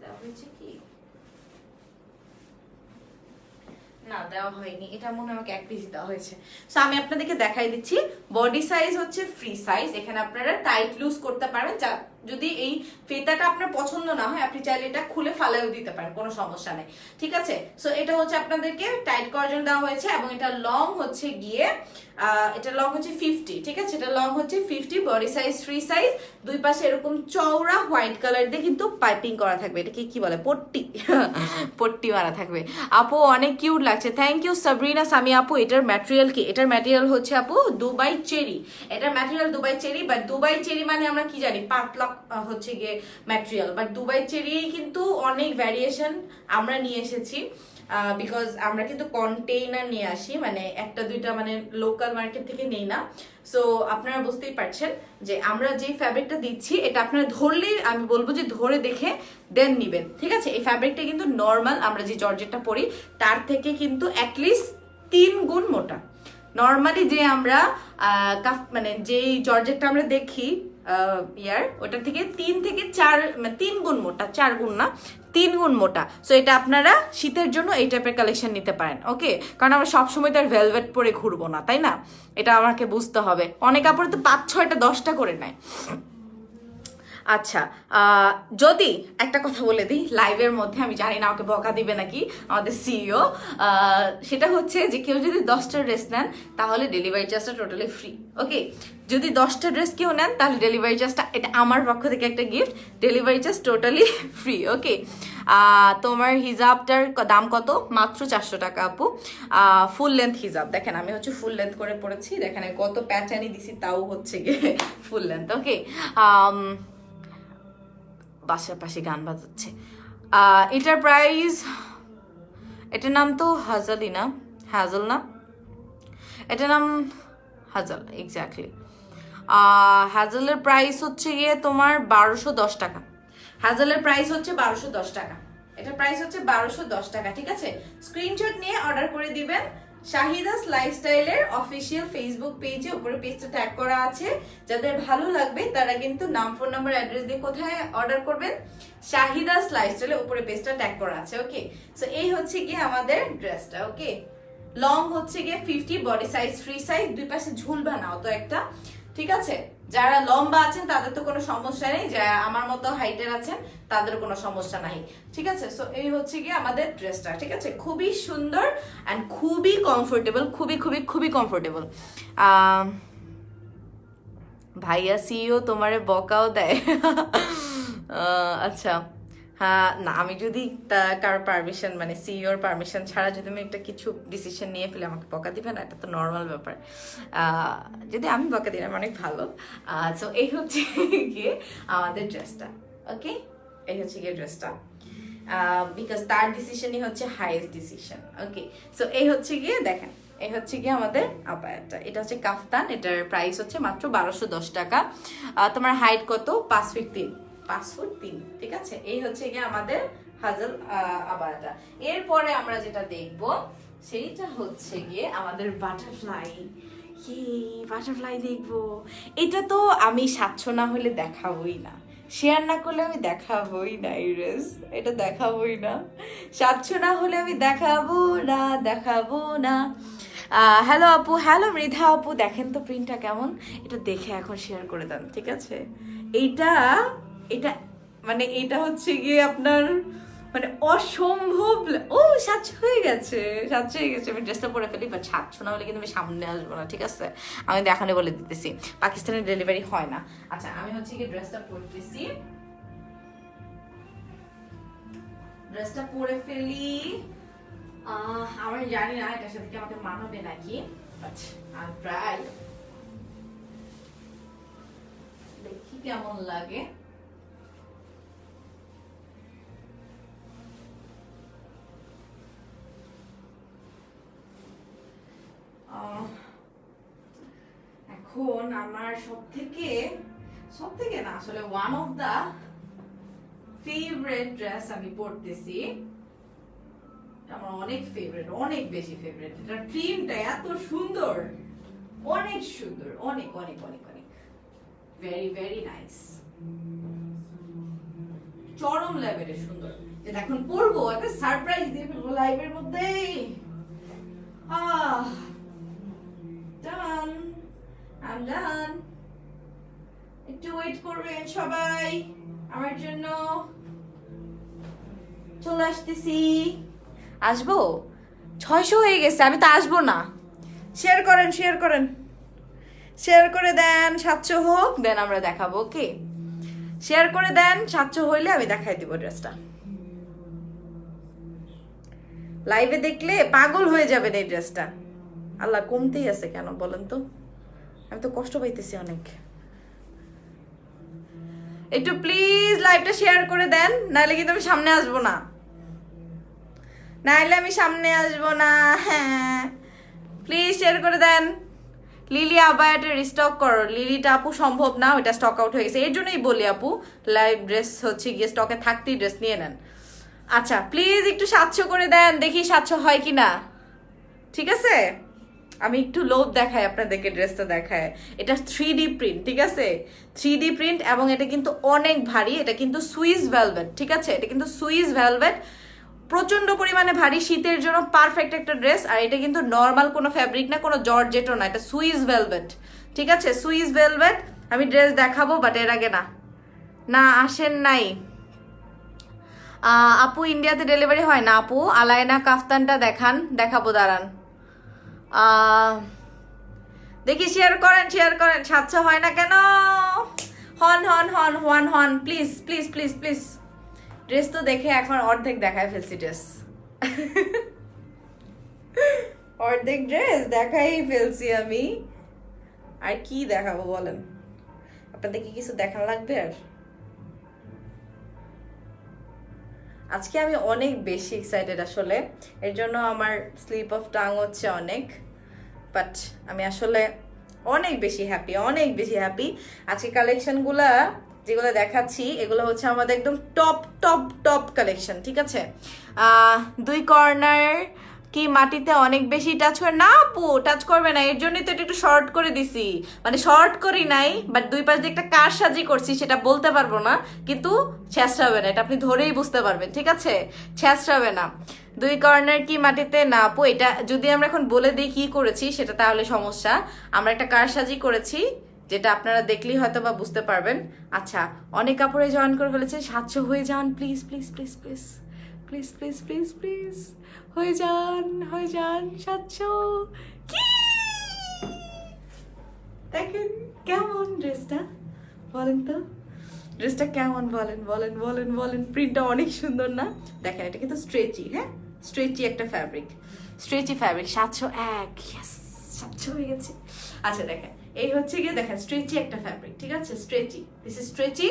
দেওয়া হয়েছে কি না, দেওয়া হয়নি। এটা মনে হয় আমাকে এক পিস দেওয়া হয়েছে। সো আমি আপনাদেরকে দেখাই দিচ্ছি। বডি সাইজ হচ্ছে ফ্রি সাইজ, এখানে আপনারা টাইট লুজ করতে পারবেন। যদি এই ফিতাটা আপনার পছন্দ না হয় আপনি চাইলে এটা খুলে ফালাইও দিতে পারেন, কোনো সমস্যা নেই, ঠিক আছে। সো এটা হচ্ছে আপনাদেরকে টাইট করার জন্য দেওয়া হয়েছে এবং এটা লং হচ্ছে গিয়ে এটা লং হচ্ছে 50, ঠিক আছে। এটা লং হচ্ছে 50, বডি সাইজ ফ্রি সাইজ। দুই পাশে এরকম চওড়া হোয়াইট কালার দিয়ে কিন্তু পাইপিং করা থাকবে, এটাকে কি বলে, পট্টি পট্টি মারা থাকবে। আপু অনেক কিউট লাগছে, থ্যাংক ইউ সাবরিনা সামি আপু। এটার ম্যাটেরিয়াল কি? এটার ম্যাটেরিয়াল হচ্ছে আপু দুবাই চেরি। এটার material Dubai cherry, but Dubai cherry মানে আমরা কি জানি পাতলা হচ্ছে গিয়ে ম্যাটেরিয়াল, বাট দুবাই চেরি কিন্তু অনেক ভ্যারিয়েশন আমরা নিয়ে এসেছি, বিকজ আমরা কিন্তু কন্টেইনার নিয়ে আসি, মানে একটা দুইটা মানে লোকাল মার্কেট থেকে নেই না। সো আপনারা বুঝতেই পারছেন যে আমরা যে ফ্যাব্রিকটা দিচ্ছি এটা আপনারা ধরলেই আমি বলবো যে ধরে দেখে দেন নিবেন, ঠিক আছে। এই ফ্যাব্রিকটা কিন্তু নর্মাল আমরা যে জর্জেটটা পরি তার থেকে কিন্তু অ্যাটলিস্ট 3 গুণ মোটা। নর্মালি যে আমরা মানে যেই জর্জেটটা আমরা দেখি ওটা থেকে 3 থেকে 4 মানে 3 গুণ মোটা, 4 গুণ না 3 গুণ মোটা। সো এটা আপনারা শীতের জন্য এই টাইপের কালেকশন নিতে পারেন, ওকে। কারণ আমরা সবসময় তার ভেলভেট পরে ঘুরবো না, তাই না, এটা আমাকে বুঝতে হবে। অনেক কাপড়ে তো 5, 6টা 10টা করে নেয়। আচ্ছা, যদি একটা কথা বলে দিই লাইভের মধ্যে, আমি জানি না ওকে বকা দিবে নাকি আমাদের সিইও, সেটা হচ্ছে যে কেউ যদি 10টা ড্রেস নেন তাহলে ডেলিভারি চার্জটা টোটালি ফ্রি। ওকে, যদি 10টা ড্রেস কেউ নেন তাহলে ডেলিভারি চার্জটা, এটা আমার পক্ষ থেকে একটা gift, delivery charge totally free. Okay, তোমার হিজাবটার দাম কত? মাত্র 400 টাকা আপু। ফুল লেন্থ হিজাব, দেখেন আমি হচ্ছে ফুল লেন্থ করে পড়েছি, দেখেন আমি কত প্যাচানি দিছি, তাও হচ্ছে গিয়ে ফুল লেন্থ। ওকে, বাসার পাশে গান বাজাচ্ছে। এটার প্রাইস, এটার নাম তো হাজালি না, হ্যাজল না, এটার নাম হাজাল, এক্স্যাক্টলি। হ্যাজেলের প্রাইস হচ্ছে গিয়ে তোমার 1210 টাকা। হ্যাজেলের প্রাইস হচ্ছে 1210 টাকা, এটার প্রাইস হচ্ছে 1210 টাকা। ঠিক আছে, স্ক্রিনশট নিয়ে অর্ডার করে দিবেন। শাহিদাস লাইফস্টাইলের অফিসিয়াল ফেসবুক পেজে, উপরে পেজটা ট্যাগ করা আছে, যাদের ভালো লাগবে তারা কিন্তু নাম, ফোন নাম্বার, অ্যাড্রেস দিয়ে কোথায় অর্ডার করবেন, শাহিদাস লাইফস্টাইলের উপরে পেজটা ট্যাগ করা আছে। ওকে, সো এই হচ্ছে গিয়ে আমাদের ড্রেসটা। ওকে, লং হচ্ছে গিয়ে 50, বডি সাইজ ফ্রি সাইজ, দুই পাশে ঝুলবা নাও তো একটা। ঠিক আছে, যারা লম্বা আছেন তাদের তো কোনো সমস্যা নেই, যারা আমার মতো হাইটের আছেন তাদের কোনো সমস্যা নাই। ঠিক আছে, সো এই হচ্ছে গিয়ে আমাদের ড্রেসটা। ঠিক আছে, খুবই সুন্দর অ্যান্ড খুবই কমফোর্টেবল, খুবই খুবই খুবই কমফোর্টেবল। ভাইয়া সিইও তোমারে বকাও দেয়? আচ্ছা, হ্যাঁ, না আমি যদি কারো পারমিশন, মানে সিইওর পারমিশন ছাড়া যদি আমি একটা কিছু ডিসিশন নিয়ে ফেলে আমাকে বকা দিবে না, এটা তো নর্মাল ব্যাপার। যদি আমি বকা দিই, আমি অনেক ভালো। সো এই হচ্ছে গিয়ে আমাদের ড্রেসটা। ওকে, এই হচ্ছে গিয়ে ড্রেসটা, বিকজ তার ডিসিশনই হচ্ছে হাইয়েস্ট ডিসিশন। ওকে, সো এই হচ্ছে গিয়ে দেখেন, এই হচ্ছে গিয়ে আমাদের আপায়াটা, এটা হচ্ছে কাফতান, এটার প্রাইস হচ্ছে মাত্র 1210 টাকা। তোমার হাইট কত? 5 ফিট 3, 5 ফুট 3। ঠিক আছে, এই হচ্ছে গিয়ে আমাদের হাজাল আবায়াটা। এরপরে আমরা যেটা দেখবো সেইটা হচ্ছে গিয়ে আমাদের বাটারফ্লাই। কি বাটারফ্লাই দেখবো, এটা তো আমি স্বাচ্ছ না হলে দেখাবোই না, শেয়ার না করলে আমি দেখাবোই না, ইরেস এটা দেখাবোই না, স্বাচ্ছ না হলে আমি দেখাবো না, দেখাবো না। হ্যালো আপু, হ্যালো মৃধা আপু, দেখেন তো প্রিন্টটা কেমন, এটা দেখে এখন শেয়ার করে দেন। ঠিক আছে, এইটা এটা মানে এটা হচ্ছে গিয়ে আপনার মানে অসম্ভব। ও স্বাচ্ছ হয়ে গেছে, স্বাচ্ছ হয়ে গেছে, আমি ড্রেসটা পরে ফেলি, বাট স্বাচ্ছ না হলে কিন্তু আমি সামনে আসবো না। ঠিক আছে, আমি দেখানে বলে দিতেছি, পাকিস্তানের ডেলিভারি হয় না। আচ্ছা, আমি হচ্ছে গিয়ে ড্রেসটা পরতেছি, ড্রেসটা পরে ফেলি। আমি জানি না এটার সাথে কি আমাকে মানাবে নাকি, বাট আমি ট্রাই দেখি কেমন লাগে। এখন আমার সব থেকে না, আসলে one of the favourite dress আমি পরতেছি, আমার অনেক ফেভারিট, অনেক বেশি ফেভারিট। এটার ক্রিমটা এত সুন্দর, অনেক সুন্দর, অনেক অনেক অনেক অনেক ভেরি ভেরি নাইস, চরম লেভেলের সুন্দর। যেটা এখন পরবো, একটা সারপ্রাইজ দিয়ে ফেলবো লাইভের মধ্যে। ডান, আই এম ডান। একটু ওয়েট করবেন সবাই আমার জন্য, চলে আসতেছি। আসবো, 600 হয়ে গেছে, আমি তো আসবো না। শেয়ার করেন, শেয়ার করেন, শেয়ার করে দেন, 700 হোক, দেন আমরা দেখাবো। ওকে, শেয়ার করে দেন, 700 হইলে আমি দেখাই দিব ড্রেসটা। লাইভে দেখলে পাগল হয়ে যাবেন এই ড্রেসটা। আল্লাহ, কমতেই আছে কেন বলেন তো, আমি তো কষ্ট পাইতেছি অনেক। একটু প্লিজ লাইভটা শেয়ার করে দেন, নাহলে কিন্তু আমি সামনে আসবো না, নাহলে আমি সামনে আসবো না। হ্যাঁ, প্লিজ শেয়ার করে দেন। লিলি আবায়াটা রিস্টক করো, লিলিটা আপু সম্ভব না, ওইটা স্টক আউট হয়ে গেছে, এর জন্যই বলি আপু লাইভ ড্রেস হচ্ছে গিয়ে স্টকে থাকতেই ড্রেস নিয়ে নেন। আচ্ছা, প্লিজ একটু 700 করে দেন, দেখি 700 হয় কিনা। ঠিক আছে, আমি একটু লোভ দেখাই আপনাদেরকে, ড্রেসটা দেখায়। এটা 3D প্রিন্ট, ঠিক আছে, 3D প্রিন্ট, এবং এটা কিন্তু অনেক ভারী, এটা কিন্তু সুইস ভেলভেট। ঠিক আছে, এটা কিন্তু সুইস ভেলভেট, প্রচন্ড পরিমাণে ভারী, শীতের জন্য পারফেক্ট একটা ড্রেস। আর এটা কিন্তু নর্মাল কোনো ফ্যাব্রিক না, কোনো জর্জেটও না, এটা সুইস ভেলভেট। ঠিক আছে, সুইস ভেলভেট। আমি ড্রেস দেখাবো, বাট এর আগে না, না আসেন নাই। আপু ইন্ডিয়াতে ডেলিভারি হয় না আপু, আলায়না কাফতানটা দেখান, দেখাবো দাঁড়ান। দেখি শেয়ার করেন, সাচ্ছা হয় না কেন? হন please please please please. Dress তো দেখে এখন অর্ধেক দেখায় ফেলছি ড্রেস। অর্ধেক ড্রেস দেখাই ফেলছি আমি, আর কি দেখাবো বলেন? আপনাদের কি কিছু দেখান লাগবে আর? আজকে আমি অনেক বেশি এক্সাইটেড আসলে, এর জন্য আমার স্লিপ অফ টাং হচ্ছে অনেক, বাট আমি আসলে অনেক বেশি হ্যাপি। আজকে কালেকশনগুলা যেগুলো দেখাচ্ছি এগুলো হচ্ছে আমাদের একদম টপ কালেকশন, ঠিক আছে? দুই কর্নার কি মাটিতে অনেক বেশি টাচ করে না আপু, টাচ করবে না, এর জন্যই তো এটা একটু শর্ট করে দিছি, মানে শর্ট করি নাই, বাট দুই পাশ দিয়ে একটা কারসাজি করছি, সেটা বলতে পারবো না, কিন্তু ছেঁচড়া হবে না, এটা আপনি ধরেই বুঝতে পারবেন, ঠিক আছে? ছেঁচড়া হবে না। দুই কর্নার কি মাটিতে না আপু, এটা যদি আমরা এখন বলে দিই কি করেছি সেটা তাহলে সমস্যা। আমরা একটা কারসাজি করেছি, যেটা আপনারা দেখলেই হয়তো বা বুঝতে পারবেন। আচ্ছা, অনেক কাপড়ে জয়েন করে ফেলেছে, 700 হয়ে যান please please please please please please please please, হয়ে যান 700। কি দেখেন কেমন ড্রেসটা, বলেন তো ড্রেসটা কেমন, বলেন। প্রিন্টটা অনেক সুন্দর না? দেখেন এটা কিন্তু স্ট্রেচি, হ্যাঁ স্ট্রেচি একটা ফ্যাব্রিক, 701, ইয়েস 700 হয়ে গেছে। আচ্ছা দেখেন এই হচ্ছে গিয়ে, দেখেন স্ট্রেচি একটা ফ্যাব্রিক, ঠিক আছে? Stretchy, this is stretchy.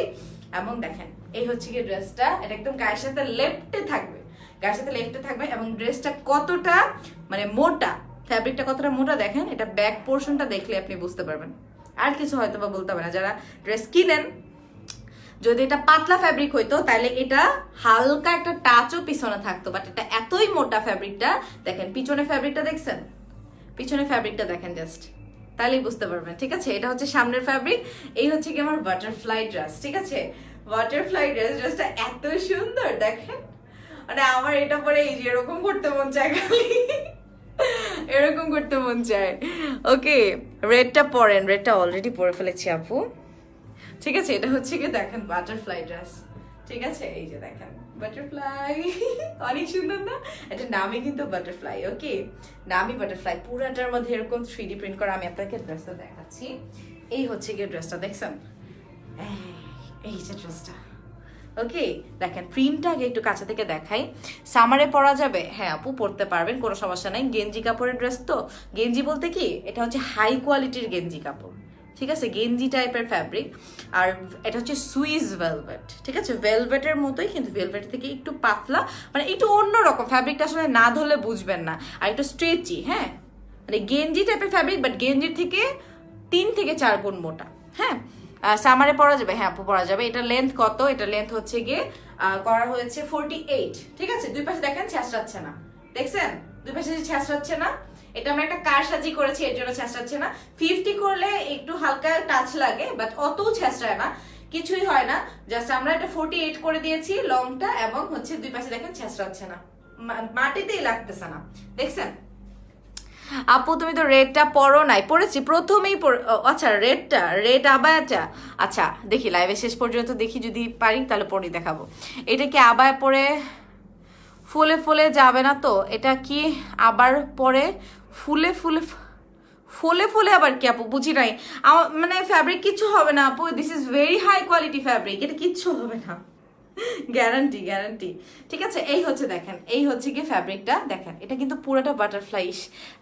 এবং দেখেন এই হচ্ছে গিয়ে ড্রেসটা, এটা একদম গায়ের সাথে লেফটে থাকবে, এবং ড্রেসটা কতটা মানে মোটা, ফ্যাব্রিকটা কতটা মোটা দেখেন, এটা ব্যাক পোর্শনটা দেখলে আপনি বুঝতে পারবেন। আর কিছু হয়তো বা বলতে হবে না, যারা ড্রেস কিনেন, যদি এটা পাতলা ফ্যাব্রিক হইতো তাহলে এটা হালকা একটা টাচও পিছনে থাকতো, বাট এটা এতই মোটা ফ্যাব্রিকটা। দেখেন পিছনে ফ্যাব্রিকটা দেখছেন, পিছনে ফ্যাব্রিকটা দেখেন জাস্ট, তাহলেই বুঝতে পারবেন, ঠিক আছে? এটা হচ্ছে সামনের ফ্যাব্রিক। এই হচ্ছে কি আমার বাটারফ্লাই ড্রেস, ঠিক আছে? বাটারফ্লাই ড্রেসটা এত সুন্দর দেখেন, মানে আমার এটা পরে এই যে এরকম করতে মন চায়, খালি এরকম করতে মন চায়। ওকে, রেডটা পরেন, রেডটা অলরেডি পরে ফেলেছি আপু, ঠিক আছে? এটা হচ্ছে কি দেখেন বাটারফ্লাই ড্রেস, ঠিক আছে? এই যে দেখেন বাটারফ্লাই, অনেক সুন্দর না? এটা নামই কিন্তু বাটারফ্লাই, ওকে? নামই বাটারফ্লাই, পুরাটার মধ্যে এরকম 3D প্রিন্ট করা। আমি আপনাকে ড্রেসটা দেখাচ্ছি, এই হচ্ছে গিয়ে ড্রেসটা, দেখছেন? এই যে ড্রেসটা, ওকে? দেখেন প্রিন্টটা আগে একটু কাছে থেকে দেখাই। সামারে পরা যাবে, হ্যাঁ আপু পরতে পারবেন, কোনো সমস্যা নাই। গেঞ্জি কাপড়ের ড্রেস তো, গেঞ্জি বলতে কি এটা হচ্ছে হাই কোয়ালিটির গেঞ্জি কাপড়, ঠিক আছে? গেঞ্জি টাইপের ফ্যাব্রিক, আর এটা হচ্ছে সুইস ভেলভেট, ঠিক আছে? ভেলভেটের মতোই, কিন্তু ভেলভেট থেকে একটু পাতলা, মানে একটু অন্যরকম ফ্যাব্রিকটা, আসলে না ধরলে বুঝবেন না। আর একটু স্ট্রেচি, হ্যাঁ, মানে গেঞ্জি টাইপের ফ্যাব্রিক, বাট গেঞ্জির থেকে 3 থেকে 4 গুণ মোটা, হ্যাঁ? সামারে পরা যাবে, হ্যাঁ আপু পরা যাবে। এটা লেন্থ কত? এটা লেন্থ হচ্ছে গিয়ে করা হয়েছে 48, ঠিক আছে? দুই পাশে দেখেন ছেঁচড়াচ্ছে না, দেখছেন? দুই পাশে ছেঁচড়াচ্ছে না, এটা আমরা একটা কারসাজি করেছি, এর জন্য ছেঁচড়াচ্ছে না। 50 করলে একটু হালকা টাচ লাগে, বাট অত ছেঁচড়ায় না, কিছুই হয় না। জাস্ট আমরা এটা 48 করে দিয়েছি লংটা, এবং হচ্ছে দুই পাশে দেখেন ছেঁচড়াচ্ছে না, মাটিতেই লাগতেছে না, দেখছেন? আপু তুমি তো রেডটা পরো নাই, পরেছি প্রথমেই। আচ্ছা রেড আবায়াটা, আচ্ছা দেখি লাইভে শেষ পর্যন্ত, দেখি যদি পারি তাহলে পরে দেখাবো। এটা কি আবায়া পরে ফুলে ফুলে যাবে না তো? এটা কি আবার পরে ফুলে ফুলে ফুলে ফুলে আবার কি আপু? বুঝি নাই, আমার মানে ফ্যাব্রিক কিচ্ছু হবে না আপু, this is very high quality fabric, এটা কিচ্ছু হবে না, গ্যারান্টি, ঠিক আছে? এই হচ্ছে দেখেন, এই হচ্ছে কি ফ্যাব্রিকটা দেখেন, এটা কিন্তু পুরোটা বাটারফ্লাইশ,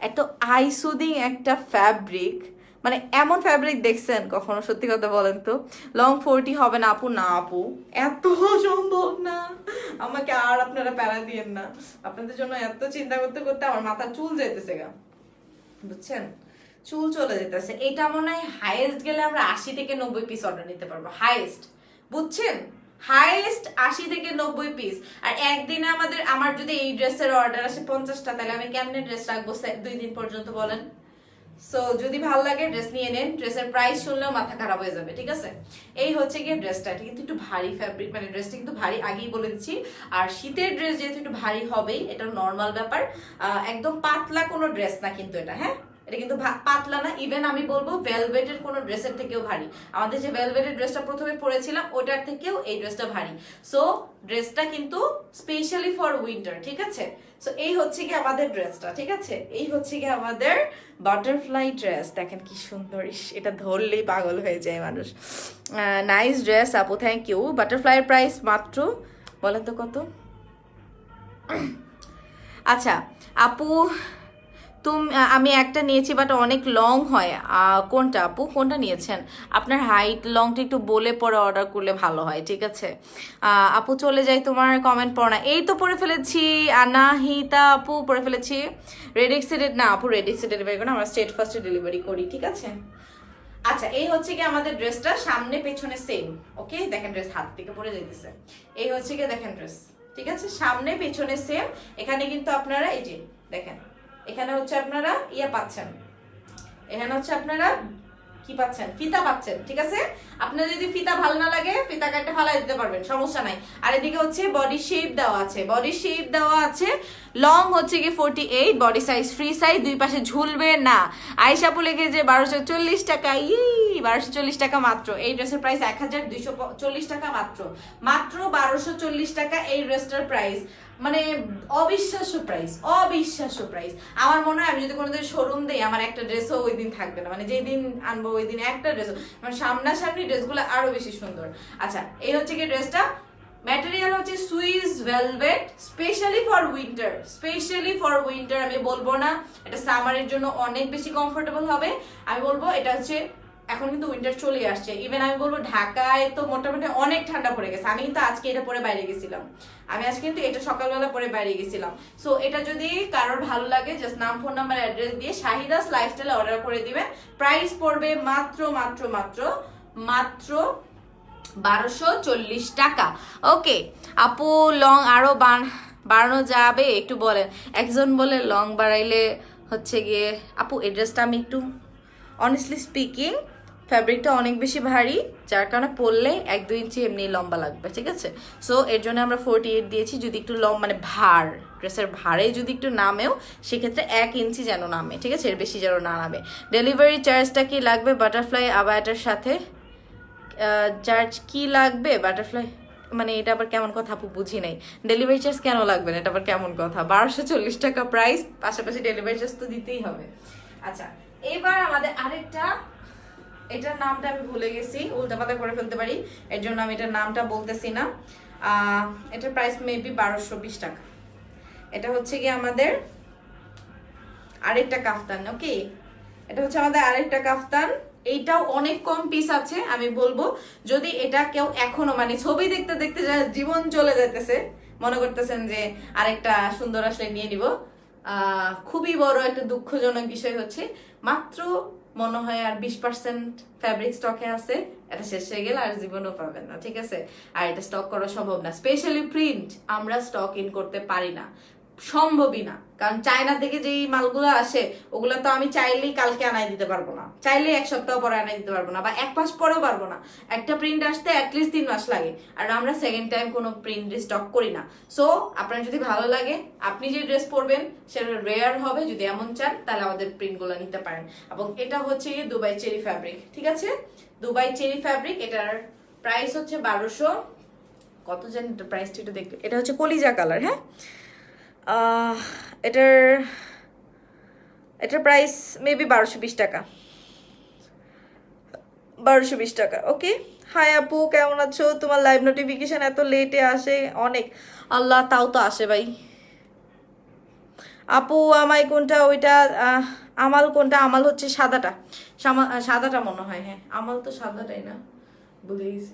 এত আইসুদিং একটা ফ্যাব্রিক, মানে এমন ফ্যাব্রিক দেখছেন কখনো? সত্যি কথা বলেন তো, লং 40 হবে না আপু? না আপু, এত সম্ভব না, আমাকে আর আপনারা প্যারা দিয়েন না, আপনাদের জন্য এত চিন্তা করতে করতে আমার মাথা চুল যাইতেছে গা, বুঝছেন? চুল চলে যেতেছে। এটা মনে হয় হাইয়েস্ট গেলে আমরা 80 থেকে 90 পিস অর্ডার নিতে পারবো, হাইয়েস্ট, বুঝছেন? হাইয়েস্ট 80 থেকে 90 পিস। আর একদিনে আমার যদি এই ড্রেসের অর্ডার আসে 50টা, তাহলে আমি কেমনে ড্রেস রাখবো 2 দিন পর্যন্ত বলেন? সো যদি ভালো লাগে ড্রেস নিয়ে নেন, ড্রেসের প্রাইস শুনলেও মাথা খারাপ হয়ে যাবে, ঠিক আছে? এই হচ্ছে গিয়ে ড্রেসটা, এটা কিন্তু একটু ভারী ফ্যাব্রিক, মানে ড্রেসটা কিন্তু ভারী, আগেই বলে দিচ্ছি। আর শীতের ড্রেস যেহেতু একটু ভারী হবেই, এটা নর্মাল ব্যাপার, একদম পাতলা কোনো ড্রেস না কিন্তু এটা, হ্যাঁ এটা কিন্তু পাতলা না, ইভেন আমি বলবো ভেলভেটের কোনো ড্রেসের থেকেও ভারী। আমাদের যে ভেলভেটের ড্রেসটা প্রথমে পরেছিলাম ওটার থেকেও এই ড্রেসটা ভারী। সো ড্রেসটা কিন্তু স্পেশালি ফর উইন্টার, ঠিক আছে? সো এই হচ্ছে কি আমাদের ড্রেসটা, ঠিক আছে? এই হচ্ছে কি আমাদের বাটারফ্লাই ড্রেস। দেখেন কি সুন্দর, এটা ধরলেই পাগল হয়ে যায় মানুষ। নাইস ড্রেস আপু, থ্যাংক ইউ। বাটারফ্লাইয়ের প্রাইস মাত্র, বলেন তো কত? আচ্ছা আপু আমি একটা নিয়েছি বাট অনেক লং হয়, কোনটা আপু, কোনটা নিয়েছেন? আপনার হাইট লংটা একটু বলে পরে অর্ডার করলে ভালো হয়, ঠিক আছে? আপু চলে যাই, তোমার কমেন্ট পড়ো না। এই তো পড়ে ফেলেছি, আনাহিতা আপু পড়ে ফেলেছি। রেড এক্সিডেড না আপু, রেড এক্সিডেড ডেলিভারি করি না, আমরা স্টেট ফার্স্টে ডেলিভারি করি, ঠিক আছে? আচ্ছা এই হচ্ছে কি আমাদের ড্রেসটা, সামনে পেছনে সেম। ওকে দেখেন ড্রেস হাত থেকে পড়ে যাইতেছে। এই হচ্ছে কি দেখেন ড্রেস, ঠিক আছে? সামনে পেছনে সেম। এখানে কিন্তু আপনারা এই যে দেখেন, এখানে হচ্ছে আপনারা পাচ্ছেন, এখানে হচ্ছে আপনারা কি পাচ্ছেন, ফিতা পাচ্ছেন, ঠিক আছে? আপনার যদি ফিতা ভালো না লাগে ফিতা কাটতে ফালাই দিতে পারবেন, সমস্যা নাই। আর এদিকে হচ্ছে বডি শেপ দেওয়া আছে, বডি শেপ দেওয়া আছে। লং হচ্ছে কি 48, বডি সাইজ ফ্রি সাইজ, দুই পাশে ঝুলবে না। আয়েশাপু লিখেছে 1240 টাকা, 1240 টাকা মাত্র। এই ড্রেসের প্রাইস 1240 টাকা মাত্র, মাত্র 1240 টাকা এই ড্রেসটার প্রাইস। মানে অবিশ্বাস্য প্রাইস, অবিশ্বাস্য প্রাইস। আমার মনে হয় আমি যদি কোনোদিন শোরুম দিই আমার একটা ড্রেসও ওই দিন থাকবে না, মানে যেই দিন আনবো ওই দিন একটা ড্রেসও, মানে সামনাসামনি ড্রেসগুলো আরো বেশি সুন্দর। আচ্ছা এই হচ্ছে কি ড্রেসটা, ম্যাটেরিয়াল হচ্ছে Swiss velvet, specially for winter, specially for winter. আমি বলবো না এটা সামারের জন্য অনেক বেশি কমফোর্টেবল হবে, আমি বলবো এটা হচ্ছে এখন কিন্তু উইন্টার চলে আসছে। ইভেন আমি বলবো ঢাকায় তো মোটামুটি অনেক ঠান্ডা পড়ে গেছে। আমি কিন্তু আজকে এটা পরে বাইরে গেছিলাম, আমি আজকে কিন্তু এটা সকালবেলা পরে বাইরে গেছিলাম। সো এটা যদি কারোর ভালো লাগে জাস্ট নাম ফোন নাম্বার অ্যাড্রেস দিয়ে শাহিদাস লাইফস্টাইলে অর্ডার করে দিবেন। প্রাইস পড়বে মাত্র মাত্র মাত্র মাত্র 1240 টাকা। ওকে আপু লং আরো বাড়ানো যাবে একটু বলেন। একজন বলে লং বাড়াইলে হচ্ছে গিয়ে, আপু এই ড্রেসটা আমি একটু অনেস্টলি স্পিকিং ফ্যাব্রিকটা অনেক বেশি ভারী, যার কারণে পরলে 1-2 ইঞ্চি এমনি লম্বা লাগবে, ঠিক আছে? সো এর জন্য আমরা 48 দিয়েছি। যদি একটু মানে ভার, ড্রেসের ভারে যদি একটু নামেও সেক্ষেত্রে 1 ইঞ্চি যেন নামে, ঠিক আছে? এর বেশি যেন না নামে। ডেলিভারি চার্জটা কি লাগবে বাটারফ্লাই আবায়াটার সাথে? চার্জ কি লাগবে বাটারফ্লাই, মানে এটা আবার কেমন কথা আপু, বুঝি নাই। ডেলিভারি চার্জ কেন লাগবে না, এটা আবার কেমন কথা? 1240 টাকা প্রাইস, পাশাপাশি ডেলিভারি চার্জ তো দিতেই হবে। আচ্ছা এবার আমাদের আরেকটা, এটার নামটা আমি ভুলে গেছি, উল্টাপাল্টা করে ফেলতে পারি, এর জন্য আমি এটার নামটা বলতেছি না। এটার প্রাইস মেবি 1220 টাকা। এটা হচ্ছে কি আমাদের আরেকটা কাফতান। ওকে এটা হচ্ছে আমাদের আরেকটা কাফতান, এইটাও অনেক কম পিস আছে। আমি বলবো যদি এটা কেউ এখনো মানে ছবি দেখতে দেখতে জীবন চলে যাইতেছে, মনে করতেছেন যে আরেকটা সুন্দর আসলে নিয়ে নিব, খুবই বড় একটা দুঃখজনক বিষয় হচ্ছে মাত্র মনে হয় আর 20% ফ্যাব্রিক স্টকে আছে। এটা শেষ হয়ে গেলে আর জীবনও পাবেন না, ঠিক আছে? আর এটা স্টক করা সম্ভব না, স্পেশালি প্রিন্ট আমরা স্টক ইন করতে পারি না, সম্ভবই না। কারণ চায়না থেকে যেই মালগুলো আসে ওগুলো তো আমি চাইলেই কালকে আনাই দিতে পারবো না, চাইলেই 1 সপ্তাহ পরে আনাই দিতে পারবো না, বা 1 মাস পরেও পারবো না। একটা প্রিন্ট আসতে অ্যাটলিস্ট 3 মাস লাগে, আর আমরা সেকেন্ড টাইম কোনো প্রিন্ট স্টক করি না। সো আপনার যদি ভালো লাগে, আপনি যে ড্রেস পরবেন সেটা রেয়ার হবে, যদি এমন চান তাহলে আমাদের প্রিন্টগুলো নিতে পারেন। এবং এটা হচ্ছে দুবাই চেরি ফ্যাব্রিক, ঠিক আছে? দুবাই চেরি ফ্যাব্রিক, এটার প্রাইস হচ্ছে 1200 কত জানি, প্রাইসটা একটু দেখতে, এটা হচ্ছে কলিজা কালার। হ্যাঁ এটার প্রাইস মেবি 1220 টাকা, 1220 টাকা। ওকে হাই আপু কেমন আছো? তোমার লাইভ নোটিফিকেশন এত লেটে আসে অনেক, আল্লাহ তাও তো আসে ভাই। আপু আমায় কোনটা, ওইটা আমাল কোনটা? আমাল হচ্ছে সাদাটা, সাদাটা মনে হয়। হ্যাঁ আমাল তো সাদাটাই না, ভুলে গেছি।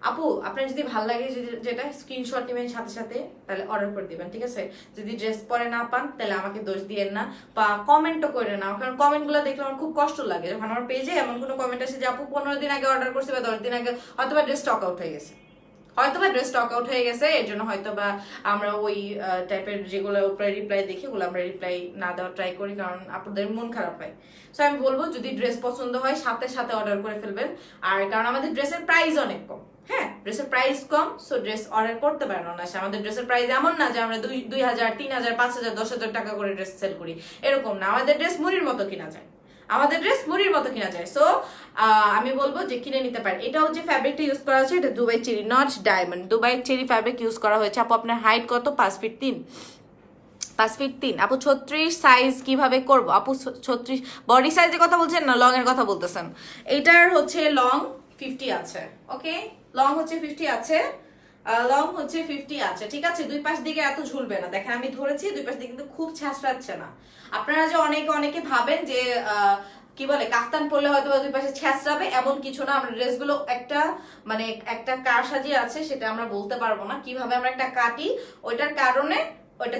আপু আপনার যদি ভালো লাগে যেটা স্ক্রিনশট নেবেন সাথে সাথে, তাহলে অর্ডার করে দিবেন, ঠিক আছে? যদি ড্রেস পরে না পান তাহলে আমাকে দোষ দিয়েন না, বা কমেন্টও করে না, কারণ কমেন্টগুলো দেখলে আমার খুব কষ্ট লাগে যখন আমার পেজে এমন কোনো কমেন্ট আসে যে আপু 15 দিন আগে অর্ডার করছে বা 10 দিন আগে, হয়তোবা ড্রেস স্টক আউট হয়ে গেছে, এর জন্য হয়তোবা আমরা ওই টাইপের যেগুলো উপরে রিপ্লাই দেখি ওগুলো আমরা রিপ্লাই না দেওয়ার ট্রাই করি, কারণ আপনাদের মন খারাপ হয়। সো আমি বলবো যদি ড্রেস পছন্দ হয় সাথে সাথে অর্ডার করে ফেলবেন। আর কারণ আমাদের ড্রেসের প্রাইস অনেক কম, হ্যাঁ ড্রেসের প্রাইস কম, সো ড্রেস অর্ডার করতে পারেন অনায়াসে। আমাদের ড্রেসের প্রাইস এমন না যে আমরা 2,000, 3,000, 5,000, 10,000 টাকা করে ড্রেস সেল করি, এরকম না। আমাদের ড্রেস মুড়ির মতো কিনা যায়, আমাদের ড্রেস মুড়ির মতো কিনা যায়। সো আমি বলবো যে কিনে নিতে পারেন। এটাও যে ফ্যাব্রিকটা ইউজ করা হয়েছে এটা Dubai cherry, not diamond, Dubai cherry fabric use করা হয়েছে। আপু আপনার হাইট কত? 5 ফিট 3। 5 ফিট 3। আপু 36 সাইজ কিভাবে করবো? আপু 36 বডি সাইজের কথা বলছেন না লং এর কথা বলতেছেন? এইটার হচ্ছে লং 50 আছে, ওকে, লং হচ্ছে 50 আছে, লং হচ্ছে 50 আছে, ঠিক আছে। দুই পাশ দিকে এত ঝুলবে না, দেখেন আমি ধরেছি, দুই পাশ দিকে কিন্তু খুব ছ্যাঁচড়াচ্ছে না। আপনারা যে অনেকে ভাবেন যে কি বলে কাফতান পরলে হয়তো দুই পাশে ছ্যাঁচড়াবে, এমন কিছু না। আমরা ড্রেসগুলো একটা মানে একটা কারসাজি আছে, সেটা আমরা বলতে পারবো না কিভাবে আমরা একটা কাটি, ওইটার কারণে ওইটা